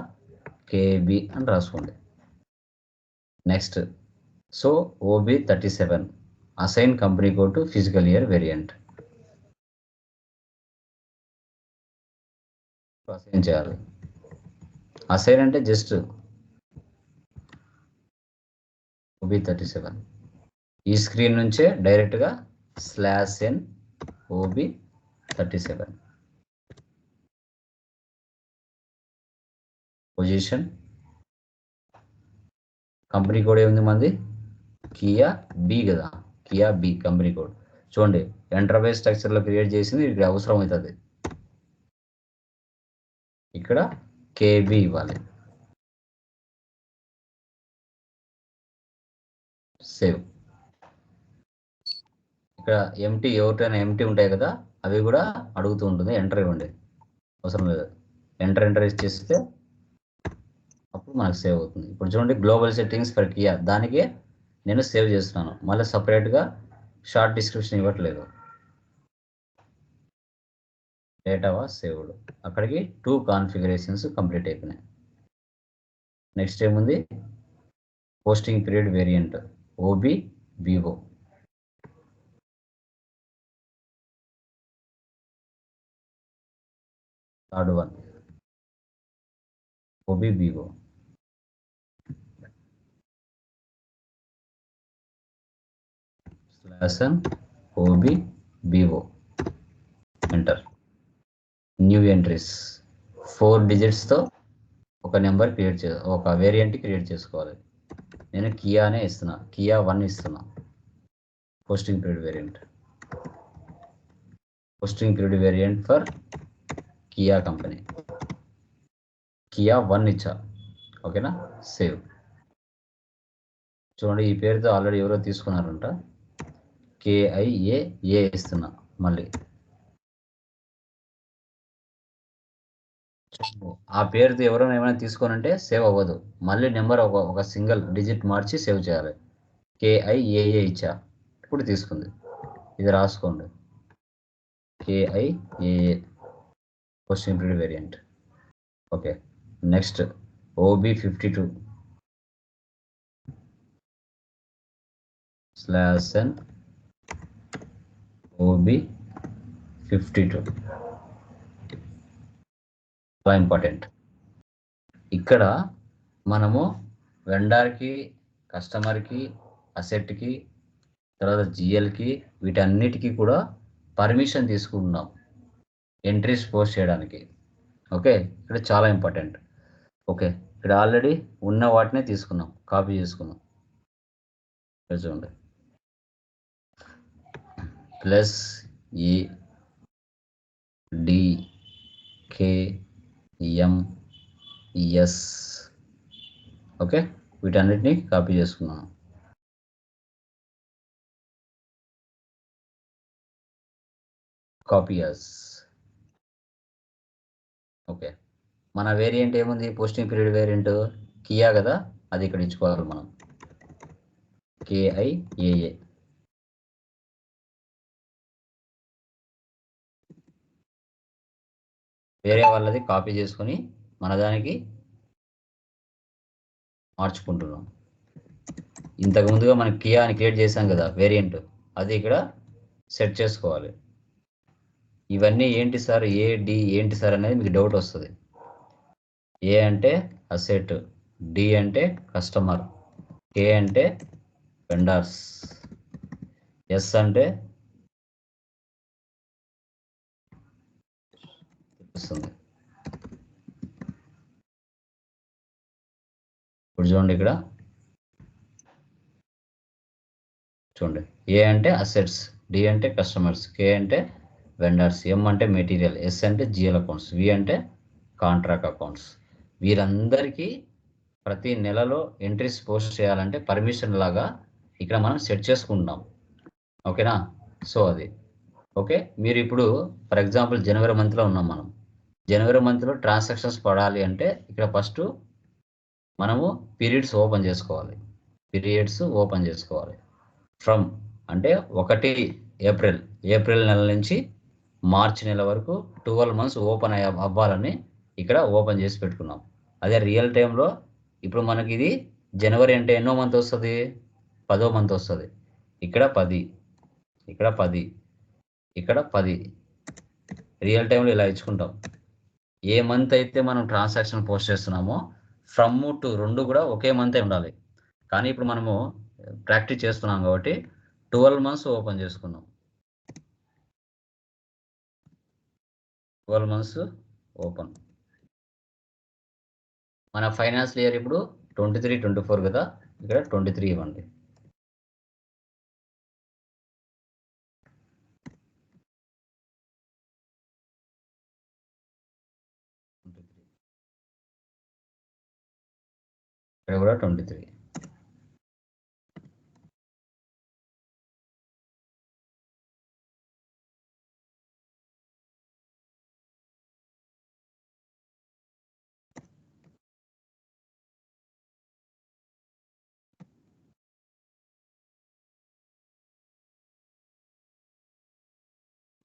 కేబి అని రాసుకోండి. Next, so OB 37 assign company code to physical year variant. Assign చేయాలి. అసైన్ అంటే జస్ట్ ఓబి 37. ఈ స్క్రీన్ నుంచే డైరెక్ట్గా /n OB 37. Position, company code ఏముంది మంది, కియా బి కదా, కియా బి కంపెనీ కోడ్. చూడండి, ఎంటర్ప్రైజ్ స్ట్రక్చర్లో క్రియేట్ చేసింది ఇక్కడ అవసరం అవుతుంది. ఇక్కడ కేబి ఇవ్వాలి. సేవ్. ఇక్కడ ఎంటీ, ఎవరికైనా ఎంటీ ఉంటాయి కదా, అవి కూడా అడుగుతూ ఉంటుంది, ఎంటర్ ఇవ్వండి, అవసరం లేదు. ఎంటర్ ఇచ్చేస్తే అప్పుడు మనకు సేవ్ అవుతుంది. ఇప్పుడు చూడండి, గ్లోబల్ సెట్టింగ్స్ ఫర్ కియా, దానికే నేను సేవ్ చేస్తున్నాను. మళ్ళీ సపరేట్గా షార్ట్ డిస్క్రిప్షన్ ఇవ్వట్లేదు. Data was saved. అక్కడికి 2 కాన్ఫిగరేషన్స్ కంప్లీట్ అయిపోయినాయి. నెక్స్ట్ ఏముంది, posting period variant OB BO. Third one OB BO. /n OB BO enter. New entries 4 డిజిట్స్తో ఒక నెంబర్ క్రియేట్ ఒక వేరియంట్ క్రియేట్ చేసుకోవాలి. నేను కియానే ఇస్తున్నా, కియా 1 ఇస్తున్నా. Posting period variant, posting period variant for Kia company, Kia 1 ఇచ్చా. ఓకేనా, సేవ్. చూడండి, ఈ పేరుతో ఆల్రెడీ ఎవరో తీసుకున్నారంట. KIA ఇస్తున్నా. మళ్ళీ ఆ పేరుతో ఎవరైనా ఏమైనా తీసుకోనంటే సేవ్ అవ్వదు. మళ్ళీ నెంబర్ ఒక సింగిల్ డిజిట్ మార్చి సేవ్ చేయాలి. KIAA ఇచ్చా, ఇప్పుడు తీసుకుంది. ఇది రాసుకోండి, KIAA posting period variant. Okay, next OB 52 /n OB 52. చాలా ఇంపార్టెంట్. ఇక్కడ మనము వెండర్కి, కస్టమర్కి, అసెట్కి, తర్వాత జిఎల్కి, వీటన్నిటికీ కూడా పర్మిషన్ తీసుకుంటున్నాం ఎంట్రీస్ పోస్ట్ చేయడానికి. ఓకే, ఇక్కడ చాలా ఇంపార్టెంట్. ఓకే, ఇక్కడ ఆల్రెడీ ఉన్న వాటినే తీసుకున్నాం, కాపీ చేసుకున్నాం. చూడండి, +EDKMS. ఓకే, వీటన్నిటిని కాపీ చేసుకున్నాను. కాపీయర్స్. ఓకే, మన వేరియంట్ ఏముంది, పోస్టింగ్ పీరియడ్ వేరియంట్ కియా కదా, అది ఇక్కడ ఇచ్చుకోవాలి మనం, KIAA. వేరే వాళ్ళది కాపీ చేసుకొని మన దానికి మార్చుకుంటున్నాం. ఇంతకు ముందుగా మనం కియా అని క్రియేట్ చేసాం కదా వేరియంట్, అది ఇక్కడ సెట్ చేసుకోవాలి. ఇవన్నీ ఏంటి సార్, AD ఏంటి సార్ అనేది మీకు డౌట్ వస్తుంది. A అంటే అసెట్, D అంటే కస్టమర్, K అంటే వెండర్స్, S అంటే వస్తుంది. ఇప్పుడు చూడండి, ఇక్కడ చూడండి, A అంటే అసెట్స్, D అంటే కస్టమర్స్, K అంటే వెండర్స్, M అంటే మెటీరియల్, S అంటే GL అకౌంట్స్, V అంటే కాంట్రాక్ట్ అకౌంట్స్. వీరందరికీ ప్రతి నెలలో ఎంట్రీస్ పోస్ట్ చేయాలంటే పర్మిషన్ లాగా ఇక్కడ మనం సెట్ చేసుకుంటున్నాం. ఓకేనా, సో అది ఓకే. మీరు ఇప్పుడు ఫర్ ఎగ్జాంపుల్ జనవరి మంత్లో ఉన్నాం మనం. జనవరి మంత్లో ట్రాన్సాక్షన్స్ పడాలి అంటే ఇక్కడ ఫస్ట్ మనము పీరియడ్స్ ఓపెన్ చేసుకోవాలి. ఫ్రమ్ అంటే 1 ఏప్రిల్ నెల నుంచి మార్చ్ నెల వరకు 12 మంత్స్ ఓపెన్ అవ్వాలని ఇక్కడ ఓపెన్ చేసి పెట్టుకున్నాం. అదే రియల్ టైంలో ఇప్పుడు మనకి ఇది జనవరి అంటే ఎన్నో మంత్ వస్తుంది, 10వ మంత్ వస్తుంది. ఇక్కడ 10, ఇక్కడ 10, ఇక్కడ 10. రియల్ టైంలో ఇలా ఇచ్చుకుంటాం. ఏ మంత్ అయితే మనం ట్రాన్సాక్షన్ పోస్ట్ చేస్తున్నామో ఫ్రమ్ టు 2 కూడా ఒకే మంతే ఉండాలి. కానీ ఇప్పుడు మనము ప్రాక్టీస్ చేస్తున్నాం కాబట్టి 12 మంత్స్ ఓపెన్ చేసుకున్నాం. 12 మంత్స్ ఓపెన్. మన ఫైనాన్షియల్ ఇయర్ ఇప్పుడు 23-24 కదా, ఇక్కడ 23 ఇవ్వండి. ఇక్కడ కూడా 23.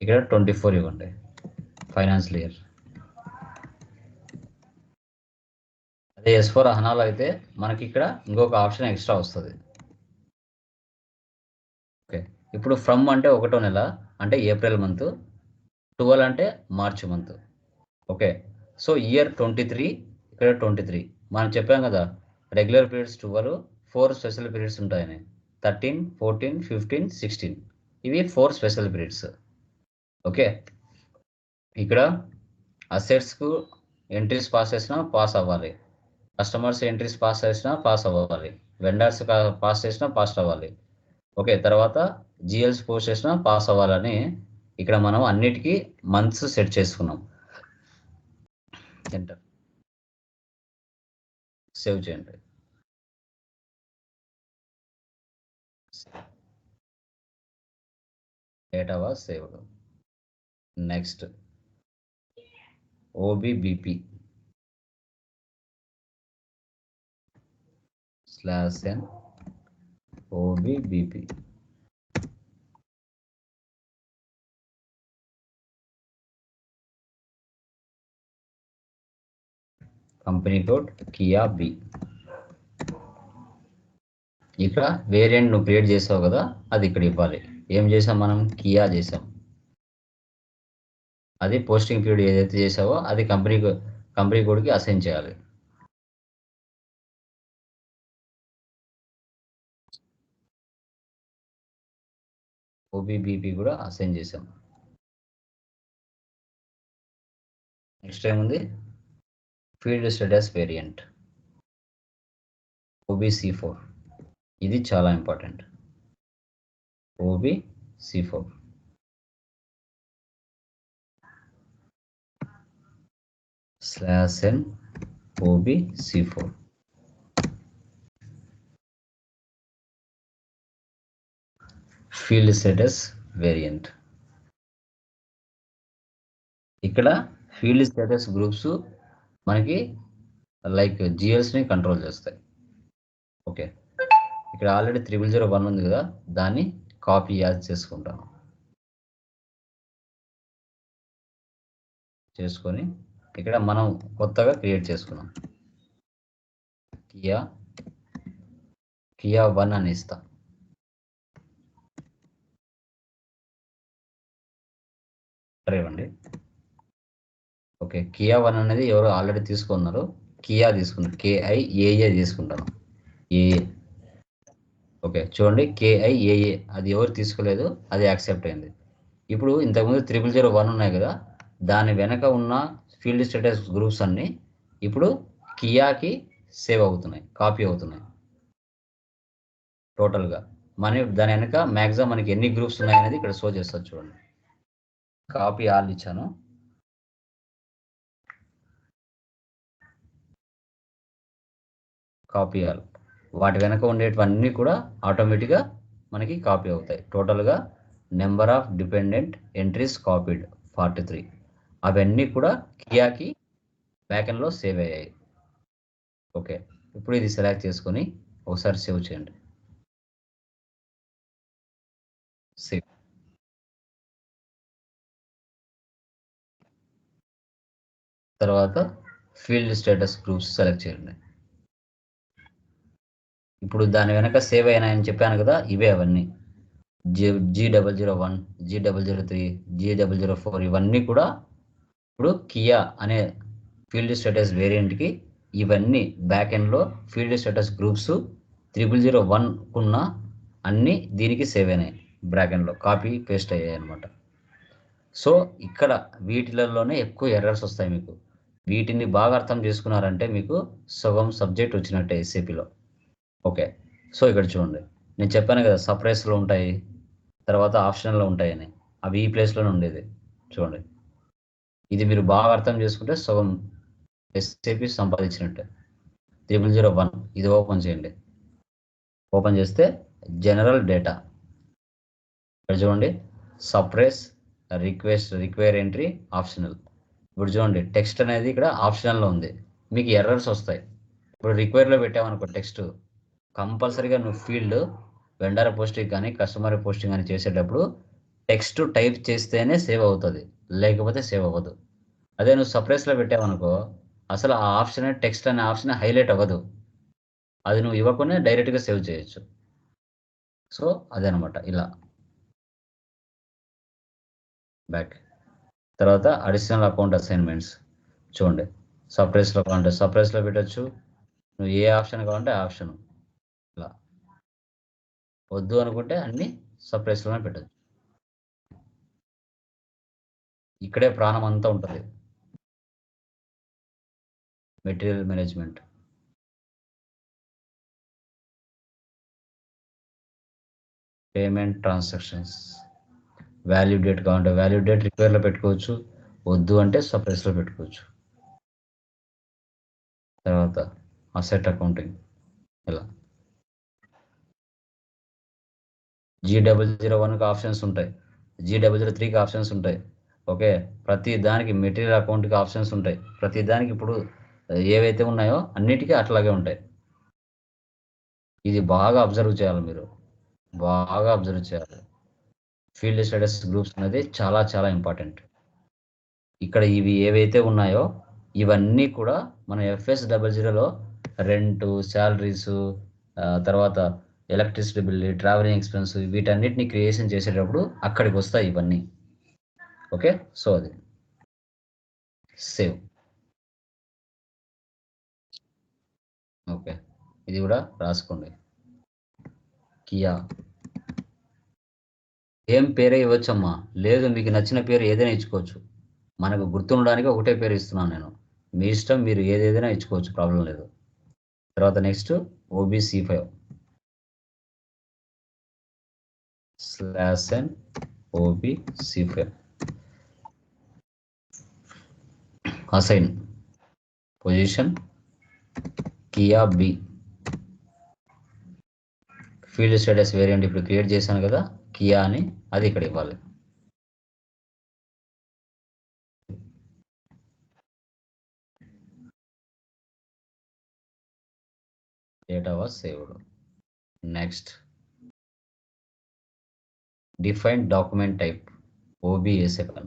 ఇక్కడ 24 ఇవ్వండి ఫైనాన్షియల్ ఇయర్. అదే S4 హనాలో అయితే మనకి ఇక్కడ ఇంకొక ఆప్షన్ ఎక్స్ట్రా వస్తుంది. ఓకే, ఇప్పుడు ఫ్రమ్ అంటే 1వ నెల అంటే ఏప్రిల్ మంత్, 12 అంటే March month. Okay, so year 23, ఇక్కడ 23. మనం చెప్పాం కదా రెగ్యులర్ పీరియడ్స్ 12, 4 స్పెషల్ పీరియడ్స్ ఉంటాయని. 13, 14, 15, 16 ఇవి 4 స్పెషల్ పీరియడ్స్. ఓకే, ఇక్కడ అసెట్స్కు ఎంట్రీస్ పాస్ చేసినా పాస్ అవ్వాలి, కస్టమర్స్ ఎంట్రీస్ పాస్ చేసినా పాస్ అవ్వాలి, వెండర్స్ పాస్ చేసినా పాస్ అవ్వాలి. ఓకే, తర్వాత జిఎల్స్ పోస్ట్ చేసినా పాస్ అవ్వాలని ఇక్కడ మనం అన్నిటికీ మంత్స్ సెట్ చేసుకున్నాం. ఎంటర్, సేవ్ చేయండి. Data was saved. Next OBBP /n OBBP. Company code Kia B. ఇక్కడ వేరియంట్ నువ్వు క్రియేట్ చేసావు కదా, అది ఇక్కడ ఇవ్వాలి. ఏం చేసాం మనం? కియా చేసాం. అది పోస్టింగ్ పీరియడ్ ఏదైతే చేసావో అది కంపెనీ కోడ్కి అసైన్ చేయాలి. OBBP కూడా అసైన్ చేసాం. నెక్స్ట్ ఏముంది? Field status variant OBC4. ఇది చాలా important. OBC4 /n OBC4. Field status variant. ఇక్కడ ఫీల్డ్ స్టేటస్ గ్రూప్స్ మనకి లైక్ జిఎల్స్ని కంట్రోల్ చేస్తాయి. ఓకే, ఇక్కడ ఆల్రెడీ 3001 ఉంది కదా, దాన్ని కాపీ యాడ్ చేసుకొని ఇక్కడ మనం కొత్తగా క్రియేట్ చేసుకున్నాం. కియా 1 అని ఇస్తాం. ఇవ్వండి. ఓకే, కియా 1 అనేది ఎవరు ఆల్రెడీ తీసుకున్నారు, కియా తీసుకున్నారు, KIAA తీసుకుంటాను. ఏఏ. ఓకే, చూడండి KIAA అది ఎవరు తీసుకోలేదు, అది యాక్సెప్ట్ అయింది. ఇప్పుడు ఇంతకుముందు 3001 ఉన్నాయి కదా, దాని వెనక ఉన్న ఫీల్డ్ స్టేటస్ గ్రూప్స్ అన్ని ఇప్పుడు కియాకి సేవ్ అవుతున్నాయి, కాపీ అవుతున్నాయి టోటల్గా. దాని వెనక మ్యాక్సిమం మనకి ఎన్ని గ్రూప్స్ ఉన్నాయనేది ఇక్కడ షో చేస్తారు. చూడండి, కాపీ ఆల్ ఇచ్చాను. కాపీ ఆల్, వాటి వెనక ఉండేటివన్నీ కూడా ఆటోమేటిక్గా మనకి కాపీ అవుతాయి. టోటల్గా number of dependent entries copied 43. అవన్నీ కూడా కియాకి బ్యాకెండ్లో సేవ్ అయ్యాయి. ఓకే, ఇప్పుడు ఇది సెలెక్ట్ చేసుకొని ఒకసారి సేవ్ చేయండి. సేవ్. తర్వాత ఫీల్డ్ స్టేటస్ గ్రూప్స్ సెలెక్ట్ చేయండి. ఇప్పుడు దాని వెనక సేవ్ అయినాయని చెప్పాను కదా, ఇవే అవన్నీ G001, G003, G004 ఇవన్నీ కూడా ఇప్పుడు కియా అనే ఫీల్డ్ స్టేటస్ వేరియంట్కి ఇవన్నీ బ్యాక్ ఎండ్లో ఫీల్డ్ స్టేటస్ గ్రూప్స్ 0001 ఉన్న అన్నీ దీనికి సేవ్ అయినాయి, బ్యాక్ ఎండ్లో కాపీ పేస్ట్ అయ్యాయి అనమాట. సో ఇక్కడ వీటిలలోనే ఎక్కువ ఎర్రర్స్ వస్తాయి మీకు. వీటిని బాగా అర్థం చేసుకున్నారంటే మీకు సగం సబ్జెక్ట్ వచ్చినట్టే ఎస్ఏపిలో. ఓకే, సో ఇక్కడ చూడండి, నేను చెప్పాను కదా సప్రెస్లో ఉంటాయి, తర్వాత ఆప్షనల్లో ఉంటాయని. అవి ఈ ప్లేస్లోనే ఉండేది. చూడండి, ఇది మీరు బాగా అర్థం చేసుకుంటే సగం ఎస్ఏపి సంపాదించినట్టే. 0001 ఇది ఓపెన్ చేయండి. ఓపెన్ చేస్తే జనరల్ డేటా ఇక్కడ చూడండి, సప్రెస్, రిక్వైర్ ఎంట్రీ, ఆప్షనల్. ఇప్పుడు చూడండి, టెక్స్ట్ అనేది ఇక్కడ ఆప్షనల్లో ఉంది, మీకు ఎర్రర్స్ వస్తాయి. ఇప్పుడు రిక్వైర్లో పెట్టామనుకో టెక్స్ట్, కంపల్సరీగా నువ్వు ఫీల్డ్ వెండర్ పోస్టింగ్ కానీ కస్టమర్ పోస్టింగ్ కానీ చేసేటప్పుడు టెక్స్ట్ టైప్ చేస్తేనే సేవ్ అవుతుంది, లేకపోతే సేవ్ అవ్వదు. అదే నువ్వు సప్రెస్లో పెట్టావనుకో అసలు ఆ ఆప్షన్ టెక్స్ట్ అనే ఆప్షన్ హైలైట్ అవ్వదు, అది నువ్వు ఇవ్వకుండా డైరెక్ట్గా సేవ్ చేయొచ్చు. సో అదనమాట. ఇలా బ్యాక్ తర్వాత అడిషనల్ అకౌంట్ అసైన్మెంట్స్ చూడండి, సప్రెస్లో కావాలంటే సప్రెస్లో పెట్టచ్చు, నువ్వు ఏ ఆప్షన్ కావాలంటే ఆ ఆప్షన్. ఇలా వద్దు అనుకుంటే అన్ని సప్రెస్లోనే పెట్టచ్చు. ఇక్కడే ప్రాణం అంతా ఉంటుంది. Material management, payment transactions, value date కావాలంటే వాల్యూ డేట్ రిక్వైర్లో పెట్టుకోవచ్చు, వద్దు అంటే సప్రెస్లో పెట్టుకోవచ్చు. తర్వాత అసెట్ అకౌంటింగ్, ఇలా G001కి ఆప్షన్స్ ఉంటాయి, G003కి ఆప్షన్స్ ఉంటాయి. ఓకే, ప్రతి దానికి మెటీరియల్ అకౌంట్కి ఆప్షన్స్ ఉంటాయి. ప్రతి దానికి ఇప్పుడు ఏవైతే ఉన్నాయో అన్నిటికీ అట్లాగే ఉంటాయి. ఇది బాగా అబ్జర్వ్ చేయాలి, మీరు బాగా అబ్జర్వ్ చేయాలి. ఫీల్డ్ స్టేటస్ గ్రూప్స్ అనేది చాలా చాలా ఇంపార్టెంట్. ఇక్కడ ఇవి ఏవైతే ఉన్నాయో ఇవన్నీ కూడా మన FS00లో రెంట్, శాలరీస్, తర్వాత ఎలక్ట్రిసిటీ బిల్, ట్రావెలింగ్ ఎక్స్పెన్స్, వీటన్నిటిని క్రియేషన్ చేసేటప్పుడు అక్కడికి వస్తాయి ఇవన్నీ. ఓకే, సో అది సేవ్. ఓకే, ఇది కూడా రాసుకోండి. కియా ఏం పేరే ఇవ్వచ్చమ్మా, లేదు మీకు నచ్చిన పేరు ఏదైనా ఇచ్చుకోవచ్చు. మనకు గుర్తుండడానికి ఒకటే పేరు ఇస్తున్నాను నేను, మీ ఇష్టం, మీరు ఏదైనా ఇచ్చుకోవచ్చు, ప్రాబ్లం లేదు. తర్వాత next OBC5 /n OBC5 assign position Kia B, field status variant ఇప్పుడు క్రియేట్ చేశాను కదా కియా అని, అది ఇక్కడ ఇవ్వాలి. Data was saved. Next define document type OBA7.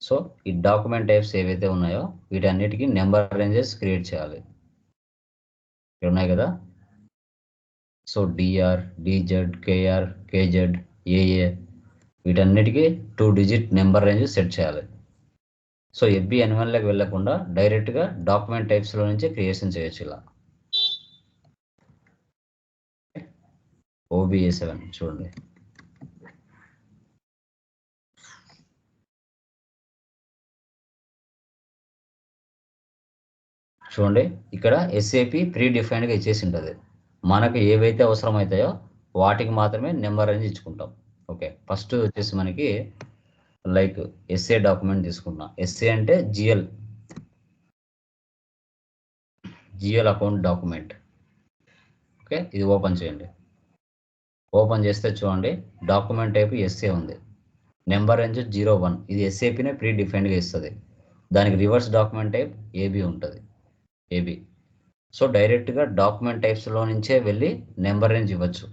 So ఈ డాక్యుమెంట్ టైప్స్ ఏవైతే ఉన్నాయో వీటన్నిటికీ నెంబర్ రేంజెస్ క్రియేట్ చేయాలి. ఇక్కడ ఉన్నాయి కదా, so DR, DZ, KR, KZ, AA వీటన్నిటికీ 2 డిజిట్ నెంబర్ రేంజ్ సెట్ చేయాలి. సో FBN1లోకి వెళ్ళకుండా డైరెక్ట్గా డాక్యుమెంట్ టైప్స్లో నుంచి క్రియేషన్ చేయొచ్చు. ఇలా OBA7 చూడండి, చూడండి ఇక్కడ SAP ప్రీ డిఫైన్డ్గా ఇచ్చేసి ఉంటుంది. మనకు ఏవైతే అవసరం అవుతాయో వాటికి మాత్రమే నెంబర్ రేంజ్ ఇచ్చుకుంటాం. ఓకే, ఫస్ట్ వచ్చేసి మనకి లైక్ SA డాక్యుమెంట్ తీసుకున్నా, SA అంటే GL అకౌంట్ డాక్యుమెంట్. ఓకే, ఇది ఓపెన్ చేయండి. ఓపెన్ చేస్తే చూడండి, డాక్యుమెంట్ టైప్ SA ఉంది, నెంబర్ రేంజ్ 01, ఇది SAPనే ప్రీ డిఫైన్డ్గా ఇస్తుంది. దానికి రివర్స్ డాక్యుమెంట్ టైప్ AB ఉంటుంది, AB. సో డైరెక్ట్గా డాక్యుమెంట్ టైప్స్లో నుంచే వెళ్ళి నెంబర్ రేంజ్ ఇవ్వచ్చు.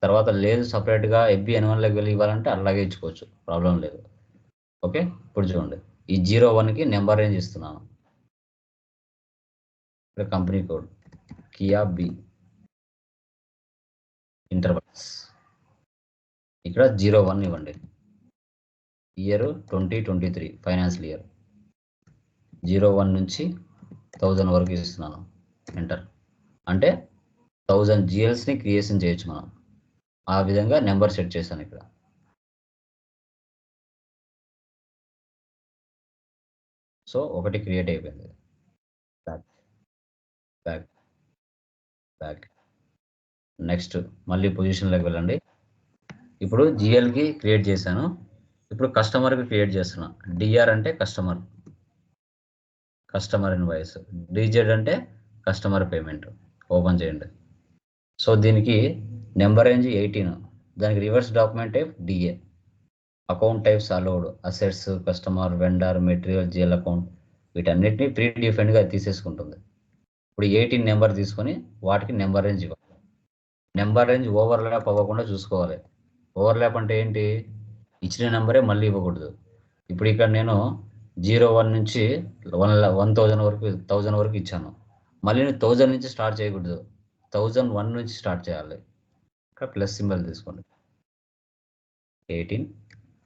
తర్వాత లేదు సపరేట్గా FBN1లోకి వెళ్ళి ఇవ్వాలంటే అలాగే ఇచ్చుకోవచ్చు, ప్రాబ్లం లేదు. ఓకే, ఇప్పుడు చూడండి, ఈ 01కి నెంబర్ రేంజ్ ఇస్తున్నాను. ఇక్కడ company code Kia B intervals ఇక్కడ 01 ఇవ్వండి. ఇయర్ 2023 ఫైనాన్షియల్ ఇయర్ 01 నుంచి 1000 వరకు ఇస్తున్నాను. ఎంటర్ అంటే 1000 జిఎల్స్ని క్రియేషన్ చేయొచ్చు మనం. ఆ విధంగా నెంబర్ సెట్ చేశాను ఇక్కడ. సో ఒకటి క్రియేట్ అయిపోయింది. బ్యాక్ నెక్స్ట్ మళ్ళీ పొజిషన్లోకి వెళ్ళండి. ఇప్పుడు జిఎల్కి క్రియేట్ చేశాను. ఇప్పుడు కస్టమర్కి క్రియేట్ చేస్తున్నా. డిఆర్ అంటే కస్టమర్ ఇన్వాయిస్, డిజెడ్ అంటే కస్టమర్ పేమెంట్. ఓపెన్ చేయండి. సో దీనికి నెంబర్ రేంజ్ 18, దానికి reverse document type DA, account types allowed, assets, customer, vendor, material, GL account, వీటన్నిటిని ప్రీ డిఫైన్డ్గా తీసేసుకుంటుంది. ఇప్పుడు 18 నెంబర్ తీసుకొని వాటికి నెంబర్ రేంజ్ ఇవ్వాలి. నెంబర్ రేంజ్ ఓవర్లాప్ అవ్వకుండా చూసుకోవాలి. ఓవర్లాప్ అంటే ఏంటి? ఇచ్చిన నెంబరే మళ్ళీ ఇవ్వకూడదు. ఇప్పుడు ఇక్కడ నేను 01 నుంచి 1000 వరకు ఇచ్చాను. మళ్ళీ నేను 1000 నుంచి స్టార్ట్ చేయకూడదు, 1001 నుంచి స్టార్ట్ చేయాలి. ఇక్కడ ప్లస్ సింబల్ తీసుకోండి. 18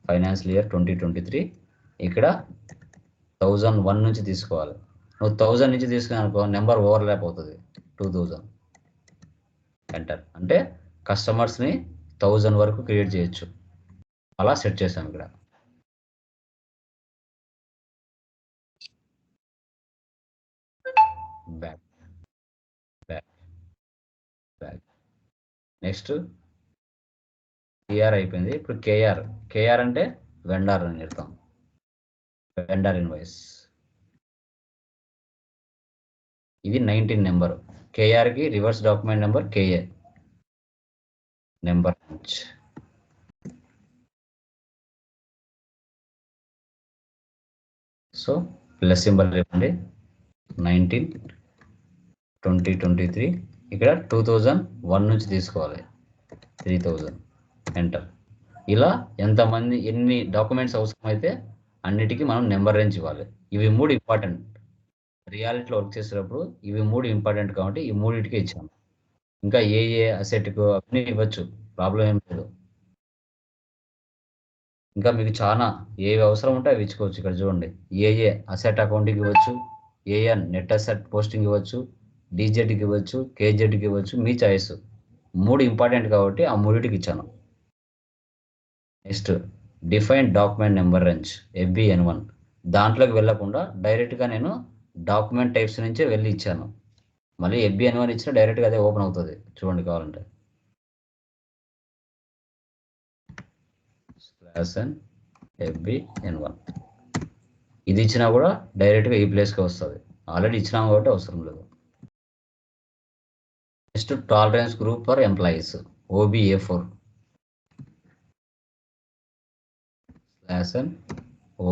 ఫైనాన్షియల్ ఇయర్ 2023 ఇక్కడ 1001 నుంచి తీసుకోవాలి. నువ్వు 1000 నుంచి తీసుకున్నావు అనుకో, నెంబర్ ఓవర్లాప్ అవుతుంది. 2000 ఎంటర్ అంటే కస్టమర్స్ని 1000 వరకు క్రియేట్ చేయొచ్చు. అలా సెట్ చేసాం ఇక్కడ. బ్యాక్ నెక్స్ట్ టిఆర్ అయిపోయింది. ఇప్పుడు కేఆర్ అంటే వెండర్ అని చెప్తాం. వెండర్ ఇన్వాయిస్ ఇది 19 నెంబర్. కేఆర్కి reverse document number K A number. So plus symbol ఇవ్వండి. 19 2023 ఇక్కడ 2001 నుంచి తీసుకోవాలి. 3000 ఎంటర్. ఇలా ఎంతమంది ఎన్ని డాక్యుమెంట్స్ అవసరం అయితే అన్నిటికీ మనం నెంబర్ రేంజ్ ఇవ్వాలి. ఇవి 3 ఇంపార్టెంట్. రియాలిటీలో వర్క్ చేసేటప్పుడు ఇవి 3 ఇంపార్టెంట్ కాబట్టి ఈ 3టికి ఇచ్చాము. ఇంకా ఏ అసెట్కు అన్నీ ఇవ్వచ్చు, ప్రాబ్లం ఏం లేదు. ఇంకా మీకు చాలా ఏవి అవసరం ఉంటే అవి ఇచ్చుకోవచ్చు. ఇక్కడ చూడండి, అసెట్ అకౌంట్కి ఇవ్వచ్చు, నెట్ అసెట్ పోస్టింగ్ ఇవ్వచ్చు, డిజెడ్కి ఇవ్వచ్చు, కేజెడ్కి ఇవ్వచ్చు, మీ చాయిస్. 3 ఇంపార్టెంట్ కాబట్టి ఆ 3టికి ఇచ్చాను. Next define document number range FBN1. దాంట్లోకి వెళ్ళకుండా డైరెక్ట్గా నేను డాక్యుమెంట్ టైప్స్ నుంచే వెళ్ళి ఇచ్చాను. మళ్ళీ FBN1 ఇచ్చినా డైరెక్ట్గా అదే ఓపెన్ అవుతుంది. చూడండి కావాలంటే /FBN1 ఇది ఇచ్చినా కూడా డైరెక్ట్గా ఈ ప్లేస్కి వస్తుంది. ఆల్రెడీ ఇచ్చినాం కాబట్టి అవసరం లేదు. Next tolerance group for employees OBA4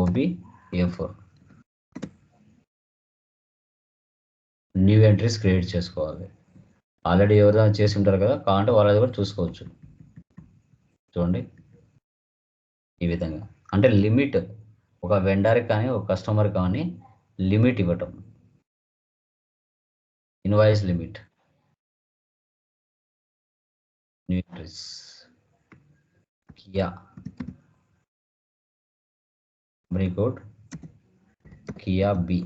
/OBA4 new entries create చేసుకోవాలి. ఆల్రెడీ ఎవరైనా చేసి ఉంటారు కదా, కావాలంటే వాళ్ళది కూడా చూసుకోవచ్చు. చూడండి ఈ విధంగా. అంటే లిమిట్ ఒక వెండర్కి కానీ ఒక కస్టమర్ కానీ లిమిట్ ఇవ్వటం. ఇన్వాయిస్ లిమిట్, న్యూ ఎంట్రీస్, కియా కోడ్ కియా బి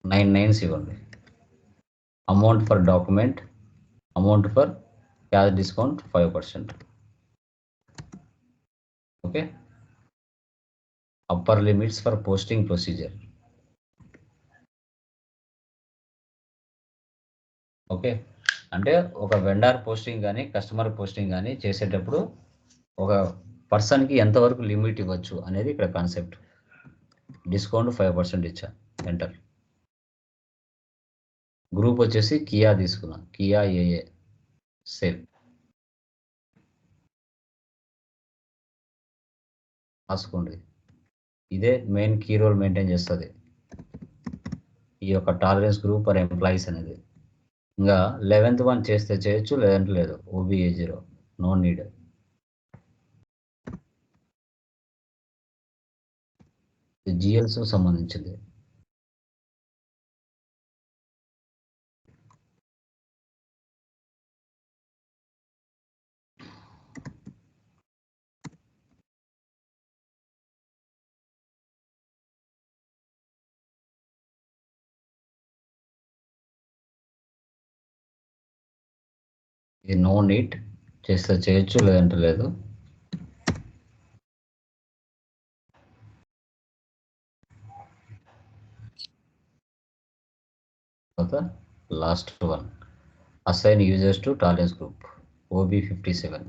9 names ఇవ్వండి. Amount for document, amount for cash discount 5%. Okay. Upper limits for posting procedure. Okay. అంటే ఒక వెండర్ పోస్టింగ్ కానీ కస్టమర్ పోస్టింగ్ కానీ చేసేటప్పుడు ఒక పర్సన్కి ఎంతవరకు లిమిట్ ఇవ్వచ్చు అనేది ఇక్కడ కాన్సెప్ట్. డిస్కౌంట్ 5% ఇచ్చా. ఎంటర్. గ్రూప్ వచ్చేసి కియా తీసుకున్నా. Kia AA sale. రాసుకోండి. ఇదే మెయిన్ కీ రోల్ మెయింటైన్ చేస్తుంది ఈ యొక్క టాలరెన్స్ గ్రూప్ ఫర్ ఎంప్లాయీస్ అనేది. ఇంకా 11th వన్ చేస్తే చేయొచ్చు, లేదంటే లేదు. OBA0 no need. GLS సంబంధించింది. ఇది నో నీడ్, చేస్తే చేయొచ్చు లేదంటే లేదు. Last one, assign users to tolerance group OB57.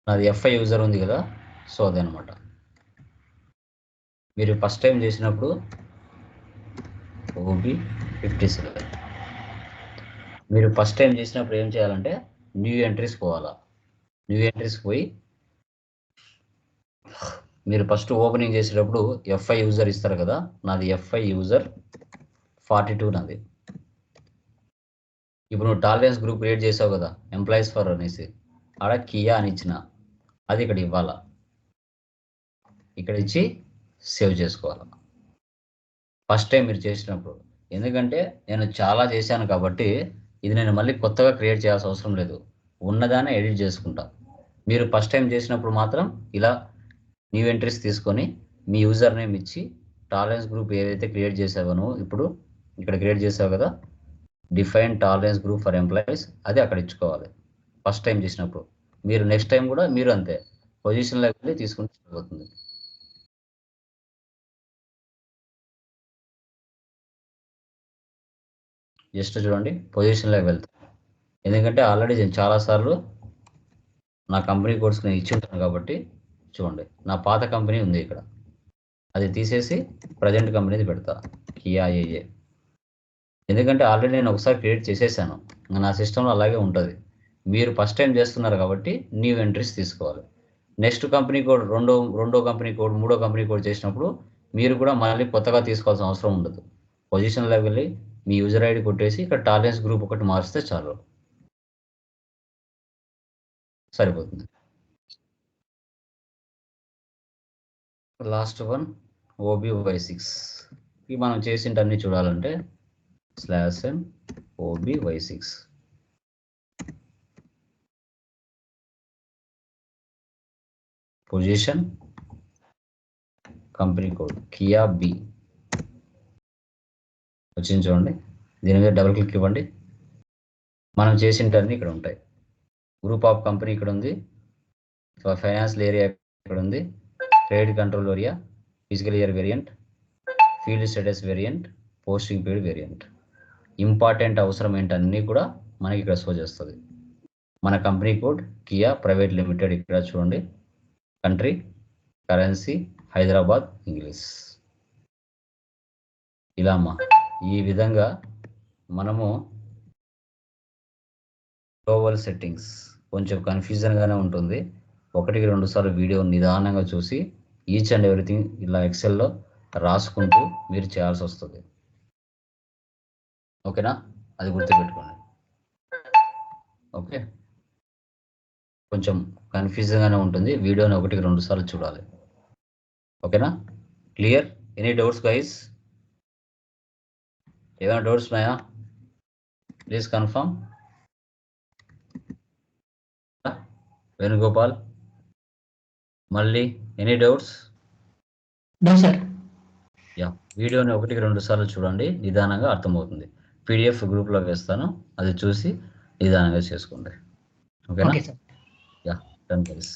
నాది FI యూజర్ ఉంది కదా, సో అదనమాట. మీరు ఫస్ట్ టైం చేసినప్పుడు OB57, మీరు ఫస్ట్ టైం చేసినప్పుడు ఏం చేయాలంటే న్యూ ఎంట్రీస్ పోవాలా. న్యూ ఎంట్రీస్ పోయి మీరు ఫస్ట్ ఓపెనింగ్ చేసేటప్పుడు FI యూజర్ ఇస్తారు కదా, నాది FI యూజర్ 42 నాది. ఇప్పుడు నువ్వు టాలరెన్స్ గ్రూప్ క్రియేట్ చేసావు కదా, ఎంప్లాయీస్ ఫర్ అనేసి, ఆడ కియా అని ఇచ్చిన, అది ఇక్కడ ఇవ్వాలా. ఇక్కడ ఇచ్చి సేవ్ చేసుకోవాలి ఫస్ట్ టైం మీరు చేసినప్పుడు. ఎందుకంటే నేను చాలా చేశాను కాబట్టి ఇది నేను మళ్ళీ కొత్తగా క్రియేట్ చేయాల్సిన అవసరం లేదు, ఉన్నదాన్ని ఎడిట్ చేసుకుంటా. మీరు ఫస్ట్ టైం చేసినప్పుడు మాత్రం ఇలా న్యూ ఎంట్రీస్ తీసుకొని మీ యూజర్ నేమ్ ఇచ్చి టాలరెన్స్ గ్రూప్ ఏదైతే క్రియేట్ చేసావో ఇప్పుడు ఇక్కడ క్రియేట్ చేసావు కదా, define tolerance group for employees, అది అక్కడ ఇచ్చుకోవాలి ఫస్ట్ టైం చేసినప్పుడు. మీరు నెక్స్ట్ టైం కూడా మీరు అంతే పొజిషన్లోకి వెళ్ళి తీసుకుంటే సరిపోతుంది. జస్ట్ చూడండి పొజిషన్లోకి వెళ్తాను, ఎందుకంటే ఆల్రెడీ నేను చాలాసార్లు నా కంపెనీ కోడ్స్ నేను ఇచ్చి ఉంటాను కాబట్టి. చూడండి నా పాత కంపెనీ ఉంది ఇక్కడ, అది తీసేసి ప్రజెంట్ కంపెనీది పెడతా, కియా AA. ఎందుకంటే ఆల్రెడీ నేను ఒకసారి క్రియేట్ చేసేసాను, నా సిస్టంలో అలాగే ఉంటుంది. మీరు ఫస్ట్ టైం చేస్తున్నారు కాబట్టి న్యూ ఎంట్రీస్ తీసుకోవాలి. నెక్స్ట్ కంపెనీ కోడ్, రెండో కంపెనీ కోడ్, మూడో కంపెనీ కోడ్ చేసినప్పుడు మీరు కూడా మళ్ళీ కొత్తగా తీసుకోవాల్సిన అవసరం ఉండదు. పొజిషన్లోకి వెళ్ళి మీ యూజర్ ఐడి కొట్టేసి ఇక్కడ టాలరెన్స్ గ్రూప్ ఒకటి మారిస్తే చాలు, సరిపోతుంది. Last one OB56. ఇవి మనం చేసింటన్నీ చూడాలంటే /n OB56. Position, company code Kia B వచ్చింది చూడండి. దీని మీద డబుల్ క్లిక్ ఇవ్వండి, మనం చేసింటన్నీ ఇక్కడ ఉంటాయి. గ్రూప్ ఆఫ్ కంపెనీ ఇక్కడ ఉంది, ఫైనాన్షియల్ ఏరియా ఇక్కడ ఉంది, trade control area, physical year variant, field status variant, posting period variant. Important అవసరం ఏంటన్నీ కూడా మనకి ఇక్కడ షో చేస్తుంది. మన company code Kia private limited ఇక్కడ చూడండి, కంట్రీ, కరెన్సీ హైదరాబాద్, ఇంగ్లీష్. ఇలా అమ్మా ఈ విధంగా మనము గ్లోబల్ సెట్టింగ్స్, కొంచెం కన్ఫ్యూజన్గానే ఉంటుంది. 1-2 సార్లు వీడియో నిదానంగా చూసి ఈచ్ అండ్ ఎవ్రీథింగ్ ఇలా ఎక్సెల్లో రాసుకుంటూ మీరు చేయాల్సి వస్తుంది. ఓకేనా, అది గుర్తుపెట్టుకోండి. ఓకే, కొంచెం కన్ఫ్యూజన్గానే ఉంటుంది, వీడియోని 1-2 సార్లు చూడాలి. ఓకేనా, క్లియర్? Any doubts guys? ఏమైనా డౌట్స్ ఉన్నాయా? Please confirm. వేణుగోపాల్, మళ్ళీ ఎనీ డౌట్స్? యా, వీడియోని 1-2 సార్లు చూడండి, నిదానంగా అర్థమవుతుంది. PDF గ్రూప్లో వేస్తాను, అది చూసి నిదానంగా చేసుకోండి. ఓకేనా? Yeah, done guys.